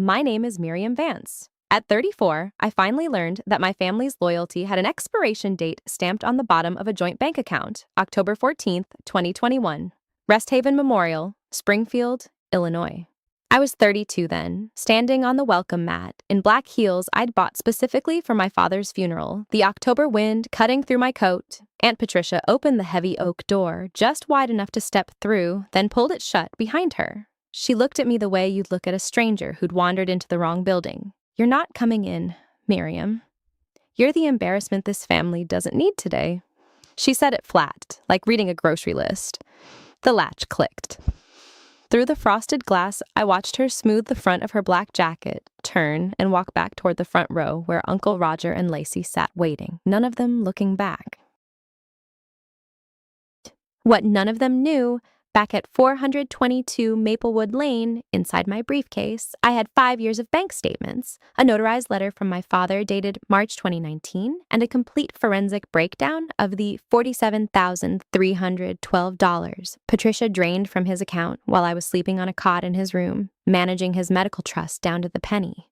My name is Miriam Vance. At 34, I finally learned that my family's loyalty had an expiration date stamped on the bottom of a joint bank account, October 14th, 2021. Resthaven Memorial, Springfield, Illinois. I was 32 then, standing on the welcome mat in black heels I'd bought specifically for my father's funeral, the October wind cutting through my coat. Aunt Patricia opened the heavy oak door just wide enough to step through, then pulled it shut behind her. She looked at me the way you'd look at a stranger who'd wandered into the wrong building. "You're not coming in, Miriam. You're the embarrassment this family doesn't need today." She said it flat, like reading a grocery list. The latch clicked. Through the frosted glass, I watched her smooth the front of her black jacket, turn, and walk back toward the front row where Uncle Roger and Lacey sat waiting, none of them looking back. What none of them knew, back at 422 Maplewood Lane, inside my briefcase, I had 5 years of bank statements, a notarized letter from my father dated March 2019, and a complete forensic breakdown of the $47,312 Patricia drained from his account while I was sleeping on a cot in his room, managing his medical trust down to the penny.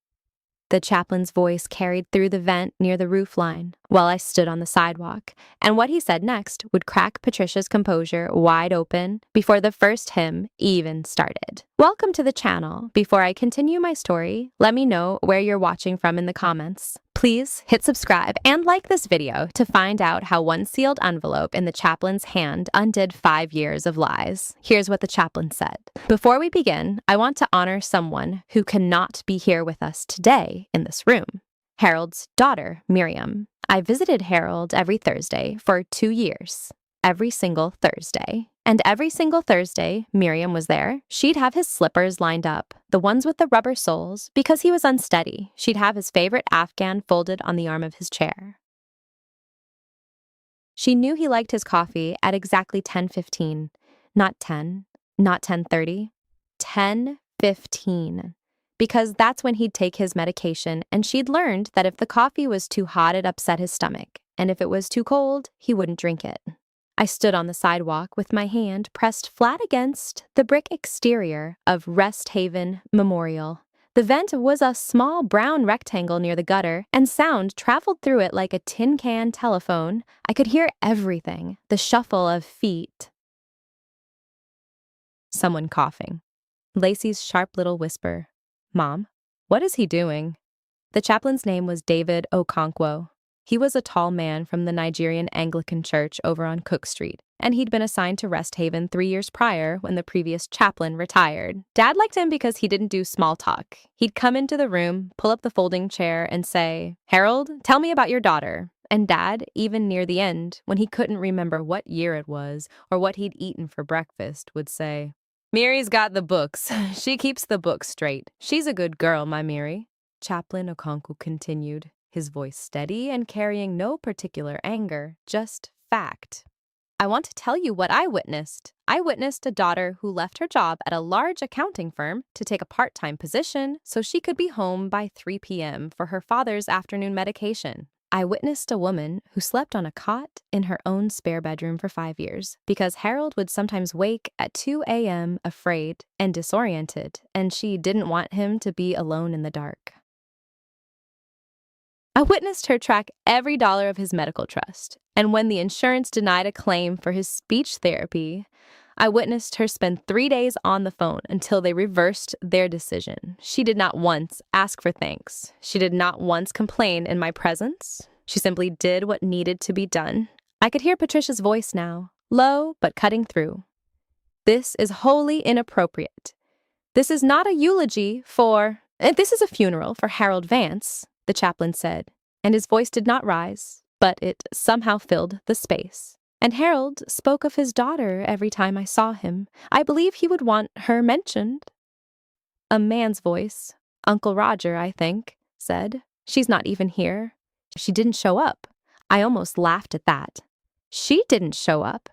The chaplain's voice carried through the vent near the roof line while I stood on the sidewalk, and what he said next would crack Patricia's composure wide open before the first hymn even started. Welcome to the channel. Before I continue my story, let me know where you're watching from in the comments. Please hit subscribe and like this video to find out how one sealed envelope in the chaplain's hand undid 5 years of lies. Here's what the chaplain said. Before we begin, I want to honor someone who cannot be here with us today in this room. Harold's daughter, Miriam. I visited Harold every Thursday for 2 years. Every single Thursday. And every single Thursday, Miriam was there. She'd have his slippers lined up, the ones with the rubber soles, because he was unsteady. She'd have his favorite Afghan folded on the arm of his chair. She knew he liked his coffee at exactly 10:15. Not 10, not 10:30, 10:15. Because that's when he'd take his medication, and she'd learned that if the coffee was too hot, it upset his stomach, and if it was too cold, he wouldn't drink it. I stood on the sidewalk with my hand pressed flat against the brick exterior of Resthaven Memorial. The vent was a small brown rectangle near the gutter, and sound traveled through it like a tin can telephone. I could hear everything, the shuffle of feet. Someone coughing. Lacey's sharp little whisper. "Mom, what is he doing?" The chaplain's name was David Okonkwo. He was a tall man from the Nigerian Anglican Church over on Cook Street, and he'd been assigned to Resthaven 3 years prior when the previous chaplain retired. Dad liked him because he didn't do small talk. He'd come into the room, pull up the folding chair, and say, "Harold, tell me about your daughter." And Dad, even near the end, when he couldn't remember what year it was or what he'd eaten for breakfast, would say, "Miri's got the books. She keeps the books straight. She's a good girl, my Miri." Chaplain Okonkwo continued, his voice steady and carrying no particular anger, just fact. "I want to tell you what I witnessed. I witnessed a daughter who left her job at a large accounting firm to take a part-time position so she could be home by 3 p.m. for her father's afternoon medication. I witnessed a woman who slept on a cot in her own spare bedroom for 5 years because Harold would sometimes wake at 2 a.m. afraid and disoriented, and she didn't want him to be alone in the dark. I witnessed her track every dollar of his medical trust, and when the insurance denied a claim for his speech therapy, I witnessed her spend 3 days on the phone until they reversed their decision. She did not once ask for thanks. She did not once complain in my presence. She simply did what needed to be done. I could hear Patricia's voice now, low but cutting through. "This is wholly inappropriate. This is not a eulogy for... This is a funeral for Harold Vance," the chaplain said, and his voice did not rise, but it somehow filled the space. "And Harold spoke of his daughter every time I saw him. I believe he would want her mentioned." A man's voice, Uncle Roger, I think, said, "She's not even here. She didn't show up." I almost laughed at that. She didn't show up.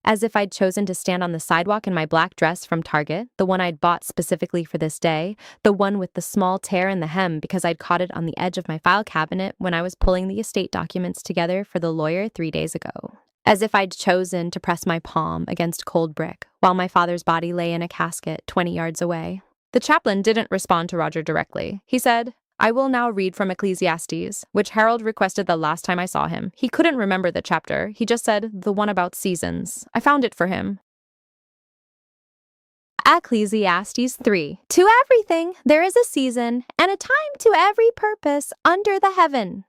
As if I'd chosen to stand on the sidewalk in my black dress from Target, the one I'd bought specifically for this day, the one with the small tear in the hem because I'd caught it on the edge of my file cabinet when I was pulling the estate documents together for the lawyer 3 days ago. As if I'd chosen to press my palm against cold brick while my father's body lay in a casket 20 yards away. The chaplain didn't respond to Roger directly. He said, "I will now read from Ecclesiastes, which Harold requested the last time I saw him. He couldn't remember the chapter. He just said the one about seasons. I found it for him." Ecclesiastes 3. To everything there is a season, and a time to every purpose under the heaven.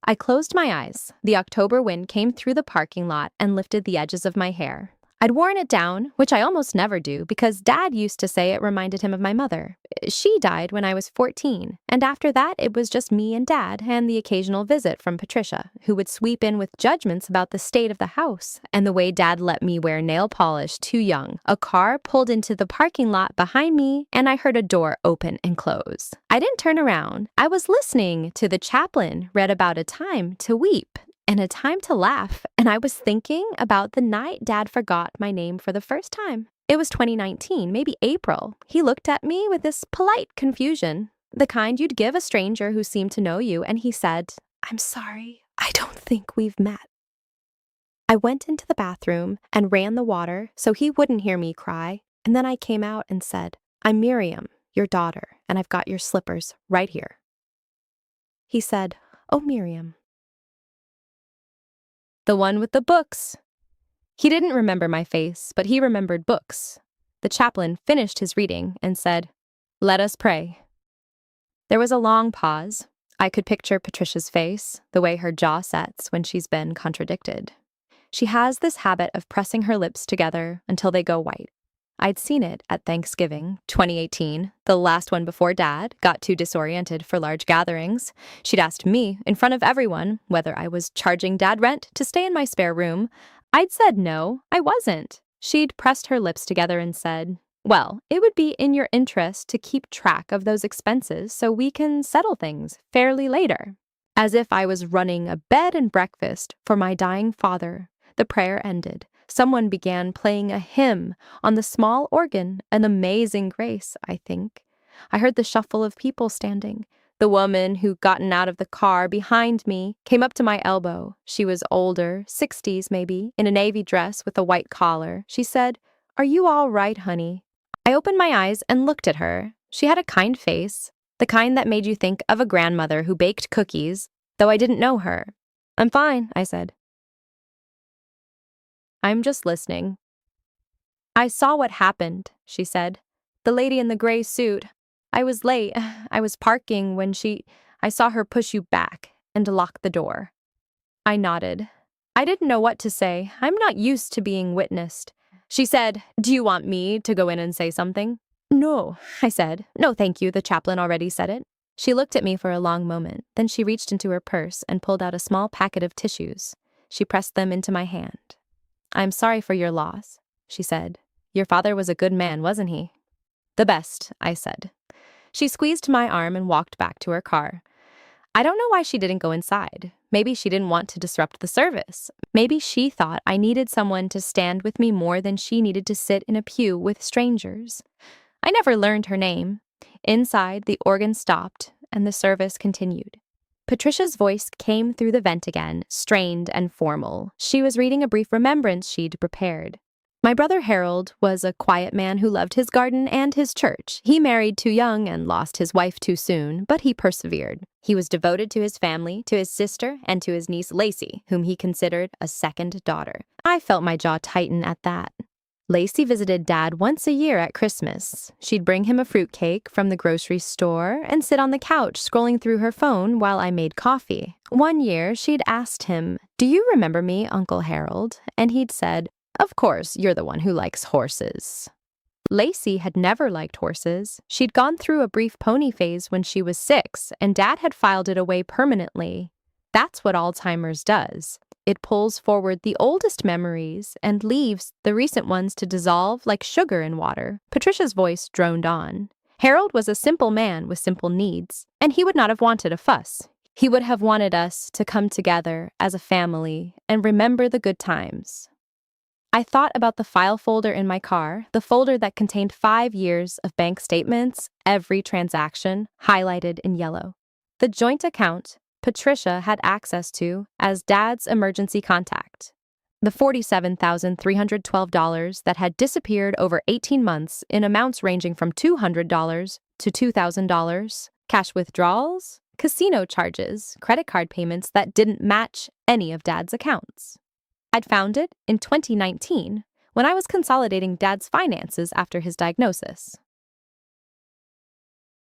I closed my eyes. The October wind came through the parking lot and lifted the edges of my hair. I'd worn it down, which I almost never do, because Dad used to say it reminded him of my mother. She died when I was 14, and after that it was just me and Dad and the occasional visit from Patricia, who would sweep in with judgments about the state of the house and the way Dad let me wear nail polish too young. A car pulled into the parking lot behind me, and I heard a door open and close. I didn't turn around. I was listening to the chaplain read about a time to weep and a time to laugh, and I was thinking about the night Dad forgot my name for the first time. It was 2019, maybe April. He looked at me with this polite confusion, the kind you'd give a stranger who seemed to know you, and he said, "I'm sorry, I don't think we've met." I went into the bathroom and ran the water so he wouldn't hear me cry, and then I came out and said, "I'm Miriam, your daughter, and I've got your slippers right here." He said, "Oh, Miriam." "The one with the books." He didn't remember my face, but he remembered books. The chaplain finished his reading and said, "Let us pray." There was a long pause. I could picture Patricia's face, the way her jaw sets when she's been contradicted. She has this habit of pressing her lips together until they go white. I'd seen it at Thanksgiving, 2018, the last one before Dad got too disoriented for large gatherings. She'd asked me, in front of everyone, whether I was charging Dad rent to stay in my spare room. I'd said no, I wasn't. She'd pressed her lips together and said, "Well, it would be in your interest to keep track of those expenses so we can settle things fairly later." As if I was running a bed and breakfast for my dying father, the prayer ended. Someone began playing a hymn on the small organ, an Amazing Grace, I think. I heard the shuffle of people standing. The woman who'd gotten out of the car behind me came up to my elbow. She was older, 60s maybe, in a navy dress with a white collar. She said, "Are you all right, honey?" I opened my eyes and looked at her. She had a kind face, the kind that made you think of a grandmother who baked cookies, though I didn't know her. "I'm fine," I said. "I'm just listening." "I saw what happened," she said. "The lady in the gray suit. I was late. I was parking when I saw her push you back and lock the door." I nodded. I didn't know what to say. I'm not used to being witnessed. She said, "Do you want me to go in and say something?" "No," I said. "No, thank you. The chaplain already said it." She looked at me for a long moment. Then she reached into her purse and pulled out a small packet of tissues. She pressed them into my hand. "I'm sorry for your loss," she said. "Your father was a good man, wasn't he?" "The best," I said. She squeezed my arm and walked back to her car. I don't know why she didn't go inside. Maybe she didn't want to disrupt the service. Maybe she thought I needed someone to stand with me more than she needed to sit in a pew with strangers. I never learned her name. Inside, the organ stopped, and the service continued. Patricia's voice came through the vent again, strained and formal. She was reading a brief remembrance she'd prepared. My brother Harold was a quiet man who loved his garden and his church. He married too young and lost his wife too soon, but he persevered. He was devoted to his family, to his sister, and to his niece Lacey, whom he considered a second daughter. I felt my jaw tighten at that. Lacey visited Dad once a year at Christmas. She'd bring him a fruitcake from the grocery store and sit on the couch scrolling through her phone while I made coffee. One year, she'd asked him, "Do you remember me, Uncle Harold?" And he'd said, "Of course, you're the one who likes horses." Lacey had never liked horses. She'd gone through a brief pony phase when she was 6, and Dad had filed it away permanently. That's what Alzheimer's does. It pulls forward the oldest memories and leaves the recent ones to dissolve like sugar in water. Patricia's voice droned on. Harold was a simple man with simple needs, and he would not have wanted a fuss. He would have wanted us to come together as a family and remember the good times. I thought about the file folder in my car, the folder that contained 5 years of bank statements, every transaction highlighted in yellow. The joint account Patricia had access to as Dad's emergency contact. The $47,312 that had disappeared over 18 months in amounts ranging from $200 to $2,000, cash withdrawals, casino charges, credit card payments that didn't match any of Dad's accounts. I'd found it in 2019 when I was consolidating Dad's finances after his diagnosis.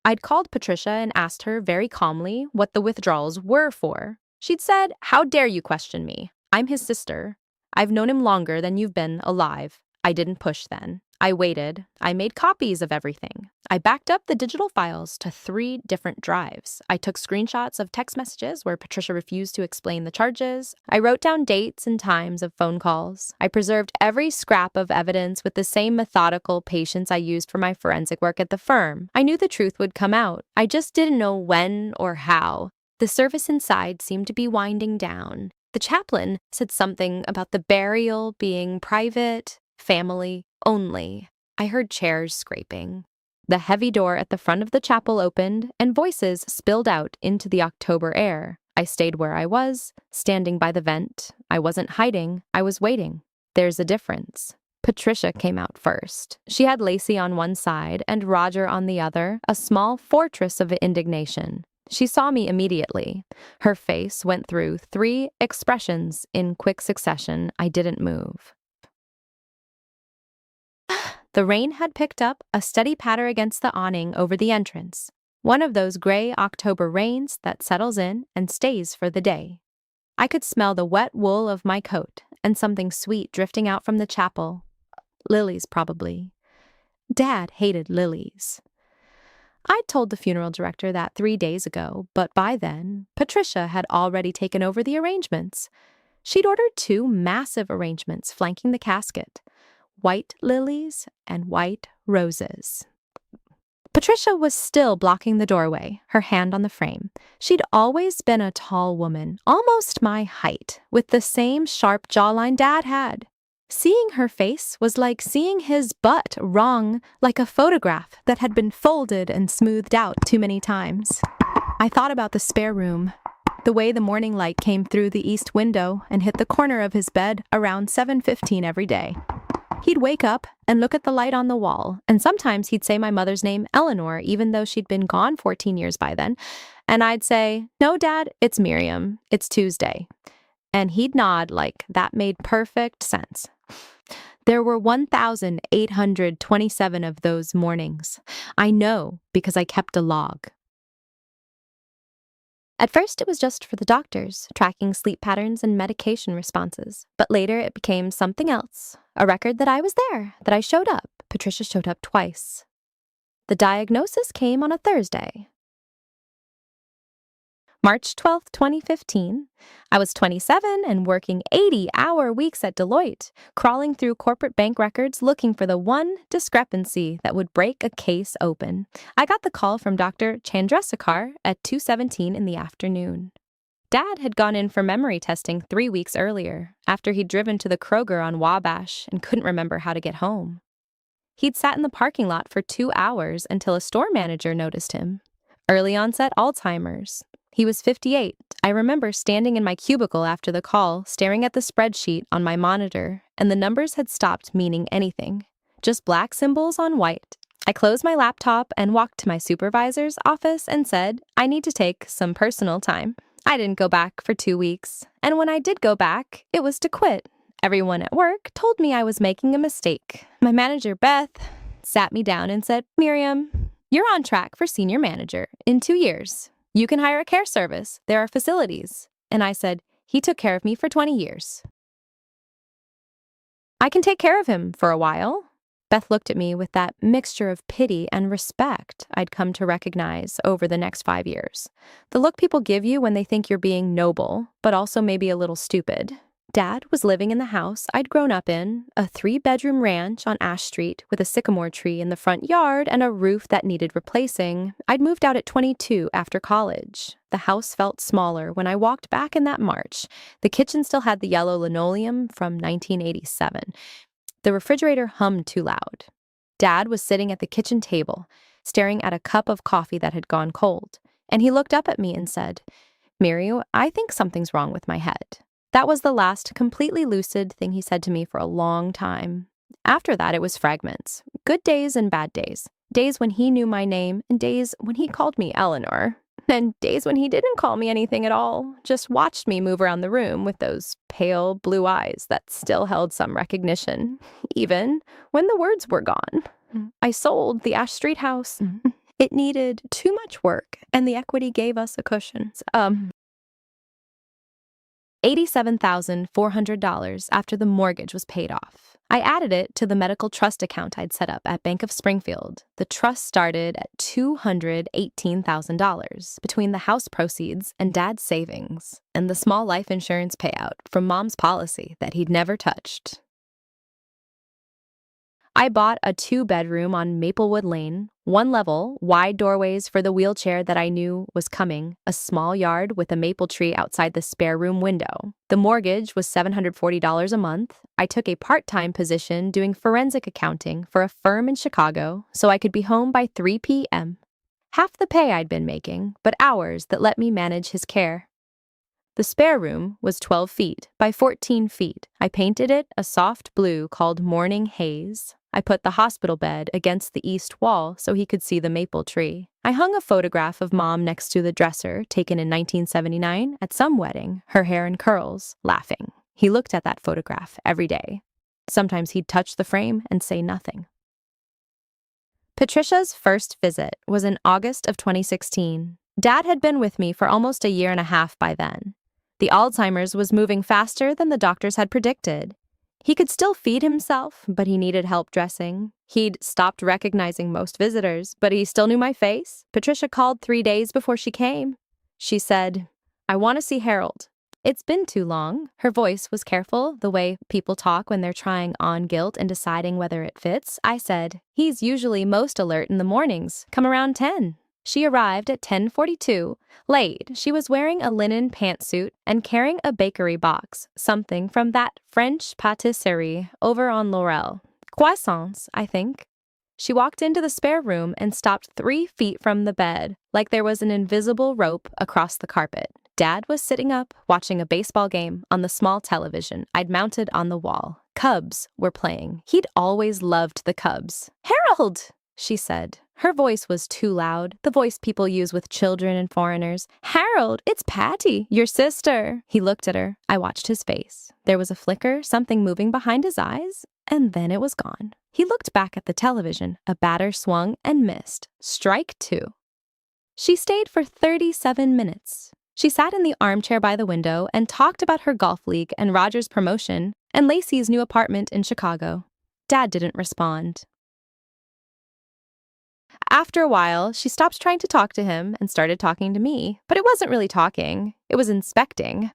I'd called Patricia and asked her very calmly what the withdrawals were for. She'd said, "How dare you question me? I'm his sister. I've known him longer than you've been alive. I didn't push then. I waited. I made copies of everything. I backed up the digital files to 3 different drives. I took screenshots of text messages where Patricia refused to explain the charges. I wrote down dates and times of phone calls. I preserved every scrap of evidence with the same methodical patience I used for my forensic work at the firm. I knew the truth would come out. I just didn't know when or how. The service inside seemed to be winding down. The chaplain said something about the burial being private, family only. I heard chairs scraping. The heavy door at the front of the chapel opened, and voices spilled out into the October air. I stayed where I was, standing by the vent. I wasn't hiding, I was waiting. There's a difference. Patricia came out first. She had Lacey on one side and Roger on the other, a small fortress of indignation. She saw me immediately. Her face went through 3 expressions in quick succession. I didn't move. The rain had picked up, a steady patter against the awning over the entrance. One of those gray October rains that settles in and stays for the day. I could smell the wet wool of my coat and something sweet drifting out from the chapel. Lilies, probably. Dad hated lilies. I'd told the funeral director that 3 days ago, but by then, Patricia had already taken over the arrangements. She'd ordered 2 massive arrangements flanking the casket, white lilies and white roses. Patricia was still blocking the doorway, her hand on the frame. She'd always been a tall woman, almost my height, with the same sharp jawline Dad had. Seeing her face was like seeing his butt wrong, like a photograph that had been folded and smoothed out too many times. I thought about the spare room, the way the morning light came through the east window and hit the corner of his bed around 7:15 every day. He'd wake up and look at the light on the wall, and sometimes he'd say my mother's name, Eleanor, even though she'd been gone 14 years by then, and I'd say, "No, Dad, it's Miriam. It's Tuesday." And he'd nod like that made perfect sense. There were 1,827 of those mornings. I know because I kept a log. At first, it was just for the doctors, tracking sleep patterns and medication responses. But later, it became something else, a record that I was there, that I showed up. Patricia showed up twice. The diagnosis came on a Thursday. March 12th, 2015, I was 27 and working 80-hour weeks at Deloitte, crawling through corporate bank records looking for the one discrepancy that would break a case open. I got the call from Dr. Chandrasekhar at 2:17 in the afternoon. Dad had gone in for memory testing 3 weeks earlier, after he'd driven to the Kroger on Wabash and couldn't remember how to get home. He'd sat in the parking lot for 2 hours until a store manager noticed him. Early onset Alzheimer's. He was 58. I remember standing in my cubicle after the call, staring at the spreadsheet on my monitor, and the numbers had stopped meaning anything. Just black symbols on white. I closed my laptop and walked to my supervisor's office and said, I need to take some personal time. I didn't go back for 2 weeks, and when I did go back, it was to quit. Everyone at work told me I was making a mistake. My manager, Beth, sat me down and said, Miriam, you're on track for senior manager in 2 years. You can hire a care service. There are facilities. And I said, he took care of me for 20 years. I can take care of him for a while. Beth looked at me with that mixture of pity and respect I'd come to recognize over the next 5 years. The look people give you when they think you're being noble, but also maybe a little stupid. Dad was living in the house I'd grown up in, a 3-bedroom ranch on Ash Street with a sycamore tree in the front yard and a roof that needed replacing. I'd moved out at 22 after college. The house felt smaller when I walked back in that March. The kitchen still had the yellow linoleum from 1987. The refrigerator hummed too loud. Dad was sitting at the kitchen table, staring at a cup of coffee that had gone cold, and he looked up at me and said, Miri, I think something's wrong with my head. That was the last completely lucid thing he said to me for a long time. After that, it was fragments. Good days and bad days. Days when he knew my name and days when he called me Eleanor. And days when he didn't call me anything at all, just watched me move around the room with those pale blue eyes that still held some recognition, even when the words were gone. I sold the Ash Street house. It needed too much work, and the equity gave us a cushion. $87,400 after the mortgage was paid off. I added it to the medical trust account I'd set up at Bank of Springfield. The trust started at $218,000 between the house proceeds and Dad's savings and the small life insurance payout from Mom's policy that he'd never touched. I bought a 2-bedroom on Maplewood Lane, 1 level, wide doorways for the wheelchair that I knew was coming, a small yard with a maple tree outside the spare room window. The mortgage was $740 a month. I took a part-time position doing forensic accounting for a firm in Chicago so I could be home by 3 p.m. Half the pay I'd been making, but hours that let me manage his care. The spare room was 12 feet by 14 feet. I painted it a soft blue called Morning Haze. I put the hospital bed against the east wall so he could see the maple tree. I hung a photograph of Mom next to the dresser, taken in 1979 at some wedding, her hair in curls, laughing. He looked at that photograph every day. Sometimes he'd touch the frame and say nothing. Patricia's first visit was in August of 2016. Dad had been with me for almost a year and a half by then. The Alzheimer's was moving faster than the doctors had predicted. He could still feed himself, but he needed help dressing. He'd stopped recognizing most visitors, but he still knew my face. Patricia called 3 days before she came. She said, "I want to see Harold." It's been too long. Her voice was careful, the way people talk when they're trying on guilt and deciding whether it fits. I said, "He's usually most alert in the mornings. Come around 10. She arrived at 10:42. Late, she was wearing a linen pantsuit and carrying a bakery box, something from that French patisserie over on Laurel. Croissants, I think. She walked into the spare room and stopped 3 feet from the bed, like there was an invisible rope across the carpet. Dad was sitting up, watching a baseball game on the small television I'd mounted on the wall. Cubs were playing. He'd always loved the Cubs. "Harold!" she said. Her voice was too loud, the voice people use with children and foreigners. "Harold, it's Patty, your sister." He looked at her. I watched his face. There was a flicker, something moving behind his eyes, and then it was gone. He looked back at the television. A batter swung and missed. Strike 2. She stayed for 37 minutes. She sat in the armchair by the window and talked about her golf league and Roger's promotion and Lacey's new apartment in Chicago. Dad didn't respond. After a while, she stopped trying to talk to him and started talking to me, but it wasn't really talking. It was inspecting.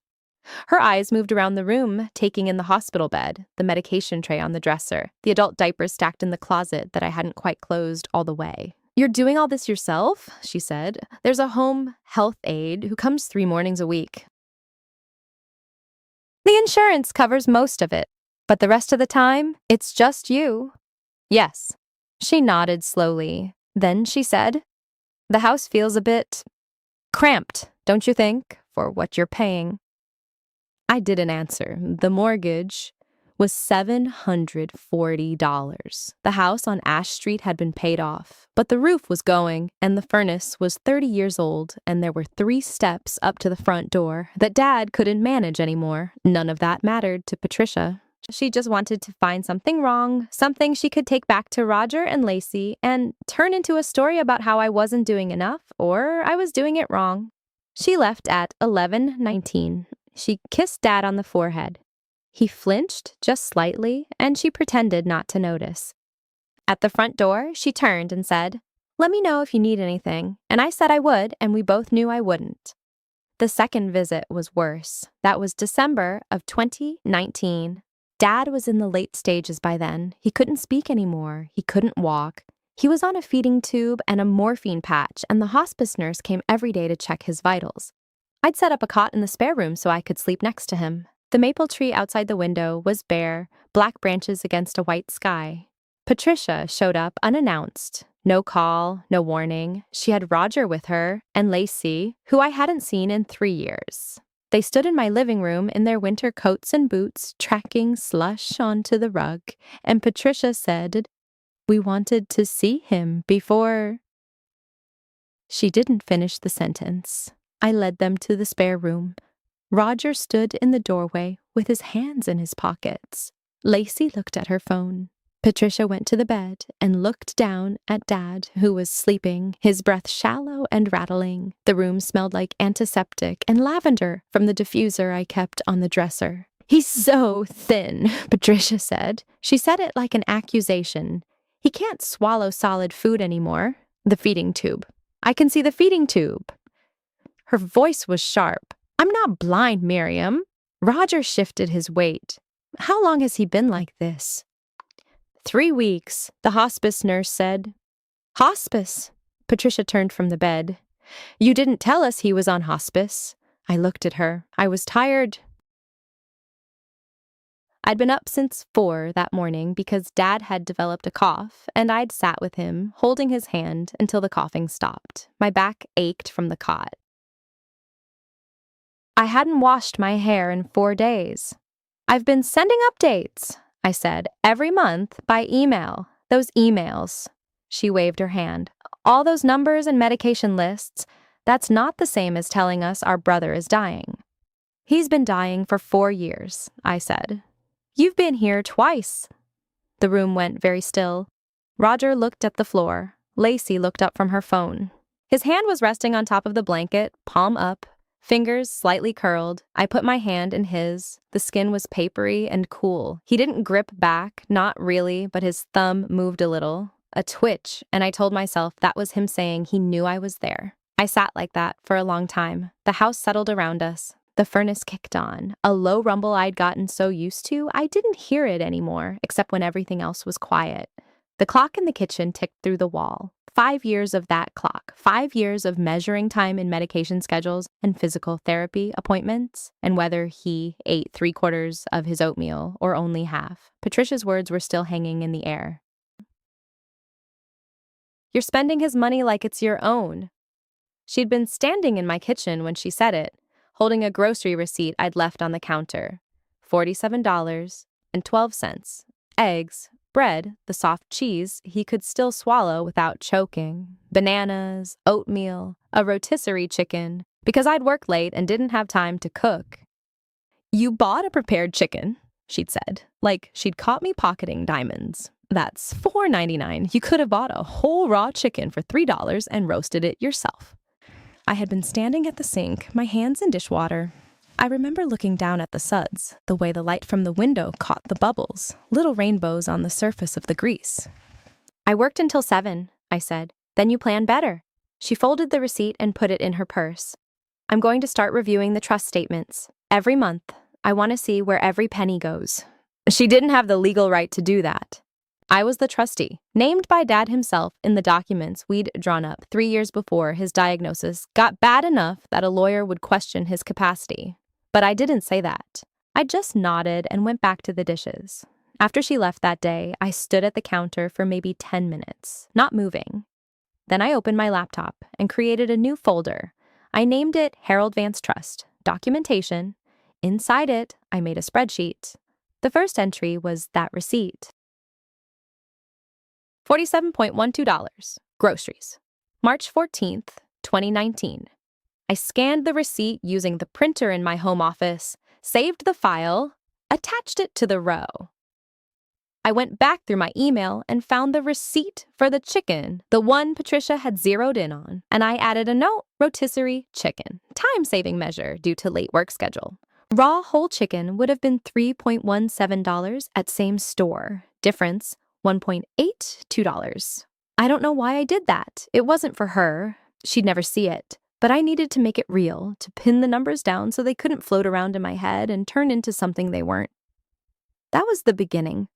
Her eyes moved around the room, taking in the hospital bed, the medication tray on the dresser, the adult diapers stacked in the closet that I hadn't quite closed all the way. "You're doing all this yourself?" she said. "There's a home health aide who comes 3 mornings a week. The insurance covers most of it, but the rest of the time, it's just you." "Yes." She nodded slowly. Then she said, "The house feels a bit cramped, don't you think, for what you're paying?" I didn't answer. The mortgage was $740. The house on Ash Street had been paid off, but the roof was going, and the furnace was 30 years old, and there were 3 steps up to the front door that Dad couldn't manage anymore. None of that mattered to Patricia. She just wanted to find something wrong, something she could take back to Roger and Lacey and turn into a story about how I wasn't doing enough or I was doing it wrong. She left at 11:19. She kissed Dad on the forehead. He flinched just slightly, and she pretended not to notice. At the front door, she turned and said, "Let me know if you need anything," and I said I would, and we both knew I wouldn't. The second visit was worse. That was December of 2019. Dad was in the late stages by then. He couldn't speak anymore. He couldn't walk. He was on a feeding tube and a morphine patch, and the hospice nurse came every day to check his vitals. I'd set up a cot in the spare room so I could sleep next to him. The maple tree outside the window was bare, black branches against a white sky. Patricia showed up unannounced. No call, no warning. She had Roger with her, and Lacey, who I hadn't seen in 3 years. They stood in my living room in their winter coats and boots, tracking slush onto the rug, and Patricia said, "We wanted to see him before—" She didn't finish the sentence. I led them to the spare room. Roger stood in the doorway with his hands in his pockets. Lacey looked at her phone. Patricia went to the bed and looked down at Dad, who was sleeping, his breath shallow and rattling. The room smelled like antiseptic and lavender from the diffuser I kept on the dresser. "He's so thin," Patricia said. She said it like an accusation. "He can't swallow solid food anymore." The feeding tube. "I can see the feeding tube." Her voice was sharp. "I'm not blind, Miriam." Roger shifted his weight. "How long has he been like this?" 3 weeks, the hospice nurse said. "Hospice?" Patricia turned from the bed. "You didn't tell us he was on hospice." I looked at her. I was tired. I'd been up since 4 that morning because Dad had developed a cough, and I'd sat with him, holding his hand until the coughing stopped. My back ached from the cot. I hadn't washed my hair in 4 days. "I've been sending updates," I said, "every month by email. Those emails." She waved her hand. "All those numbers and medication lists, that's not the same as telling us our brother is dying." "He's been dying for 4 years," I said. "You've been here twice." The room went very still. Roger looked at the floor. Lacey looked up from her phone. His hand was resting on top of the blanket, palm up, fingers slightly curled. I put my hand in his. The skin was papery and cool. He didn't grip back, not really, but his thumb moved a little, a twitch, and I told myself that was him saying he knew I was there. I sat like that for a long time. The house settled around us. The furnace kicked on, a low rumble I'd gotten so used to I didn't hear it anymore, except when everything else was quiet. The clock in the kitchen ticked through the wall. 5 years of that clock, 5 years of measuring time in medication schedules and physical therapy appointments, and whether he ate 3/4 of his oatmeal or only half. Patricia's words were still hanging in the air. "You're spending his money like it's your own." She'd been standing in my kitchen when she said it, holding a grocery receipt I'd left on the counter. $47.12. Eggs, bread, the soft cheese he could still swallow without choking, bananas, oatmeal, a rotisserie chicken, because I'd worked late and didn't have time to cook. "You bought a prepared chicken," she'd said, like she'd caught me pocketing diamonds. "That's $4.99. You could have bought a whole raw chicken for $3 and roasted it yourself." I had been standing at the sink, my hands in dishwater. I remember looking down at the suds, the way the light from the window caught the bubbles, little rainbows on the surface of the grease. "I worked until 7, I said. "Then you plan better." She folded the receipt and put it in her purse. "I'm going to start reviewing the trust statements. Every month. I want to see where every penny goes." She didn't have the legal right to do that. I was the trustee, named by Dad himself in the documents we'd drawn up 3 years before his diagnosis got bad enough that a lawyer would question his capacity. But I didn't say that. I just nodded and went back to the dishes. After she left that day, I stood at the counter for maybe 10 minutes, not moving. Then I opened my laptop and created a new folder. I named it Harold Vance Trust, Documentation. Inside it, I made a spreadsheet. The first entry was that receipt. $47.12. Groceries. March 14th, 2019. I scanned the receipt using the printer in my home office, saved the file, attached it to the row. I went back through my email and found the receipt for the chicken, the one Patricia had zeroed in on, and I added a note, rotisserie chicken, time-saving measure due to late work schedule. Raw whole chicken would have been $3.17 at same store. Difference, $1.82. I don't know why I did that. It wasn't for her. She'd never see it. But I needed to make it real, to pin the numbers down so they couldn't float around in my head and turn into something they weren't. That was the beginning.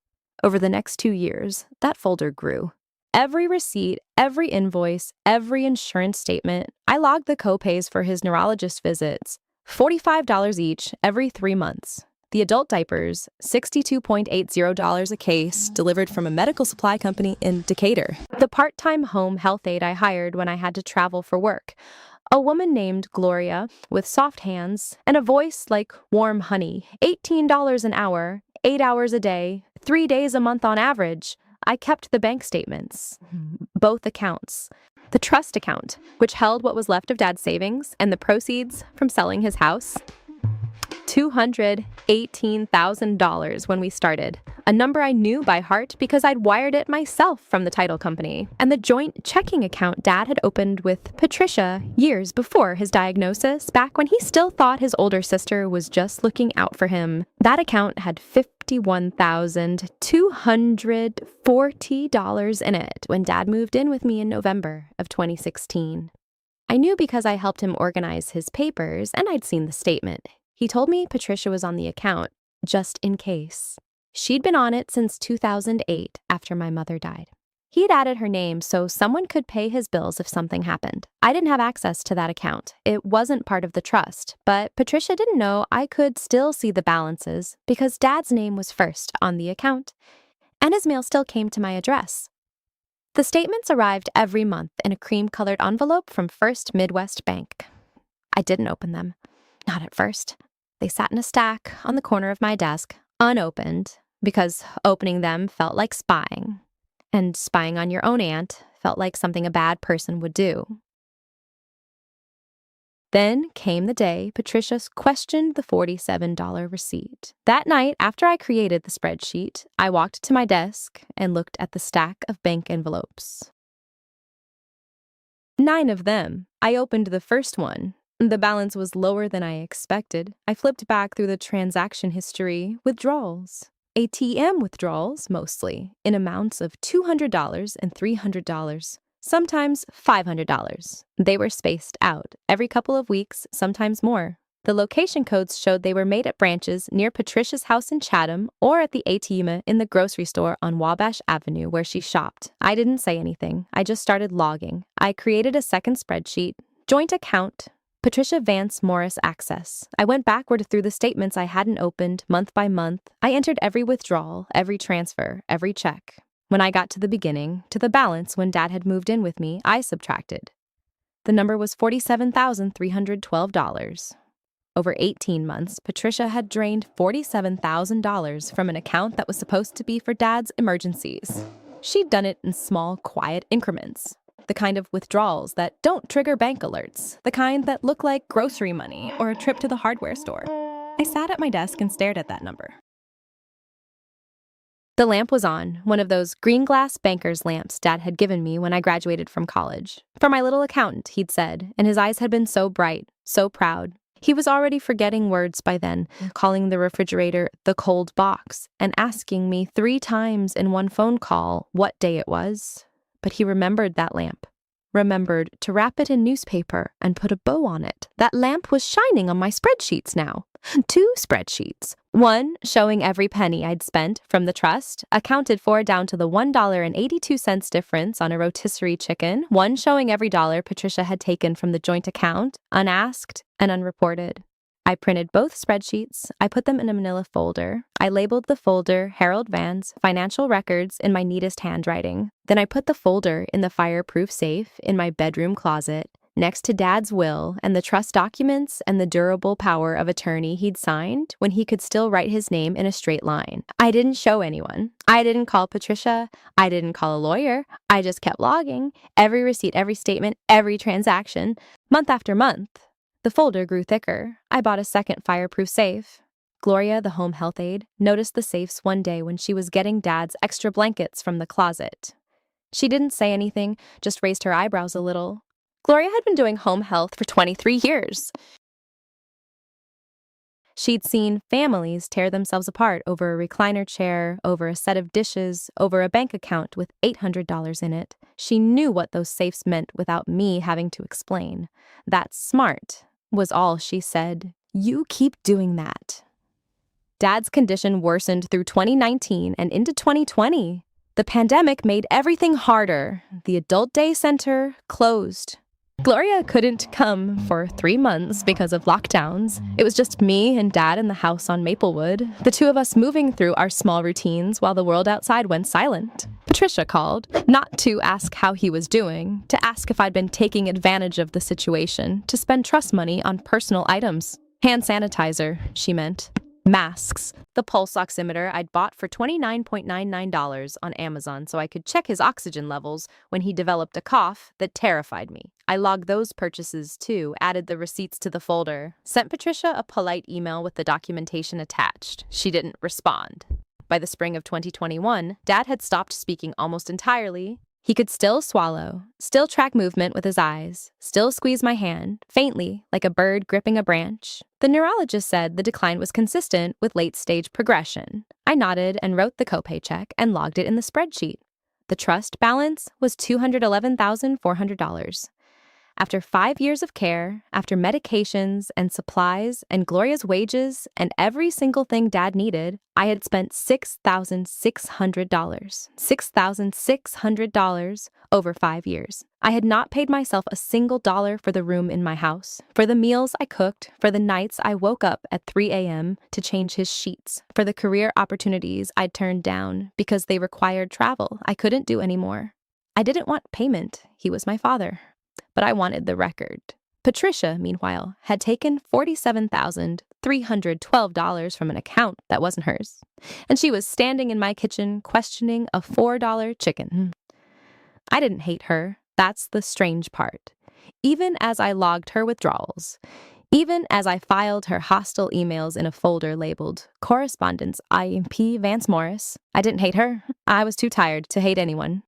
Over the next 2 years, that folder grew. Every receipt, every invoice, every insurance statement. I logged the co-pays for his neurologist visits, $45 each every 3 months. The adult diapers, $62.80 a case, delivered from a medical supply company in Decatur. The part-time home health aide I hired when I had to travel for work. A woman named Gloria, with soft hands and a voice like warm honey, $18 an hour, 8 hours a day, 3 days a month on average. I kept the bank statements, both accounts. The trust account, which held what was left of Dad's savings and the proceeds from selling his house. $218,000 when we started, a number I knew by heart because I'd wired it myself from the title company. And the joint checking account Dad had opened with Patricia years before his diagnosis, back when he still thought his older sister was just looking out for him. That account had $51,240 in it when Dad moved in with me in November of 2016. I knew because I helped him organize his papers and I'd seen the statement. He told me Patricia was on the account, just in case. She'd been on it since 2008, after my mother died. He'd added her name so someone could pay his bills if something happened. I didn't have access to that account. It wasn't part of the trust, but Patricia didn't know I could still see the balances because Dad's name was first on the account, and his mail still came to my address. The statements arrived every month in a cream-colored envelope from First Midwest Bank. I didn't open them. Not at first. They sat in a stack on the corner of my desk, unopened, because opening them felt like spying. And spying on your own aunt felt like something a bad person would do. Then came the day Patricia questioned the $47 receipt. That night, after I created the spreadsheet, I walked to my desk and looked at the stack of bank envelopes. 9 of them. I opened the first one. The balance was lower than I expected. I flipped back through the transaction history. Withdrawals. ATM withdrawals, mostly, in amounts of $200 and $300. Sometimes $500. They were spaced out, every couple of weeks, sometimes more. The location codes showed they were made at branches near Patricia's house in Chatham or at the ATM in the grocery store on Wabash Avenue where she shopped. I didn't say anything. I just started logging. I created a second spreadsheet. Joint account. Patricia Vance Morris access. I went backward through the statements I hadn't opened month by month. I entered every withdrawal, every transfer, every check. When I got to the beginning, to the balance when Dad had moved in with me, I subtracted. The number was $47,312. Over 18 months, Patricia had drained $47,000 from an account that was supposed to be for Dad's emergencies. She'd done it in small, quiet increments. The kind of withdrawals that don't trigger bank alerts. The kind that look like grocery money or a trip to the hardware store. I sat at my desk and stared at that number. The lamp was on, one of those green glass banker's lamps Dad had given me when I graduated from college. For my little accountant, he'd said, and his eyes had been so bright, so proud. He was already forgetting words by then, calling the refrigerator the cold box, and asking me 3 times in one phone call what day it was. But he remembered that lamp. Remembered to wrap it in newspaper and put a bow on it. That lamp was shining on my spreadsheets now. 2 spreadsheets. One showing every penny I'd spent from the trust, accounted for down to the $1.82 difference on a rotisserie chicken. One showing every dollar Patricia had taken from the joint account, unasked and unreported. I printed both spreadsheets. I put them in a manila folder. I labeled the folder Harold Vance Financial Records in my neatest handwriting. Then I put the folder in the fireproof safe in my bedroom closet, next to Dad's will and the trust documents and the durable power of attorney he'd signed when he could still write his name in a straight line. I didn't show anyone. I didn't call Patricia. I didn't call a lawyer. I just kept logging. Every receipt, every statement, every transaction, month after month. The folder grew thicker. I bought a second fireproof safe. Gloria, the home health aide, noticed the safes one day when she was getting Dad's extra blankets from the closet. She didn't say anything, just raised her eyebrows a little. Gloria had been doing home health for 23 years. She'd seen families tear themselves apart over a recliner chair, over a set of dishes, over a bank account with $800 in it. She knew what those safes meant without me having to explain. That's smart, was all she said. You keep doing that. Dad's condition worsened through 2019 and into 2020. The pandemic made everything harder. The adult day center closed. Gloria couldn't come for 3 months because of lockdowns. It was just me and Dad in the house on Maplewood, the two of us moving through our small routines while the world outside went silent. Patricia called, not to ask how he was doing, to ask if I'd been taking advantage of the situation, to spend trust money on personal items. Hand sanitizer, she meant. Masks. The pulse oximeter I'd bought for $29.99 on Amazon so I could check his oxygen levels when he developed a cough that terrified me. I logged those purchases too, added the receipts to the folder, sent Patricia a polite email with the documentation attached. She didn't respond. By the spring of 2021, Dad had stopped speaking almost entirely. He could still swallow, still track movement with his eyes, still squeeze my hand, faintly, like a bird gripping a branch. The neurologist said the decline was consistent with late-stage progression. I nodded and wrote the copay check and logged it in the spreadsheet. The trust balance was $211,400. After 5 years of care, after medications and supplies and Gloria's wages and every single thing Dad needed, I had spent $6,600. $6,600 over 5 years. I had not paid myself a single dollar for the room in my house, for the meals I cooked, for the nights I woke up at 3 a.m. to change his sheets, for the career opportunities I'd turned down because they required travel I couldn't do anymore. I didn't want payment. He was my father. But I wanted the record. Patricia, meanwhile, had taken $47,312 from an account that wasn't hers, and she was standing in my kitchen questioning a $4 chicken. I didn't hate her. That's the strange part. Even as I logged her withdrawals, even as I filed her hostile emails in a folder labeled Correspondence IMP Vance Morris, I didn't hate her. I was too tired to hate anyone.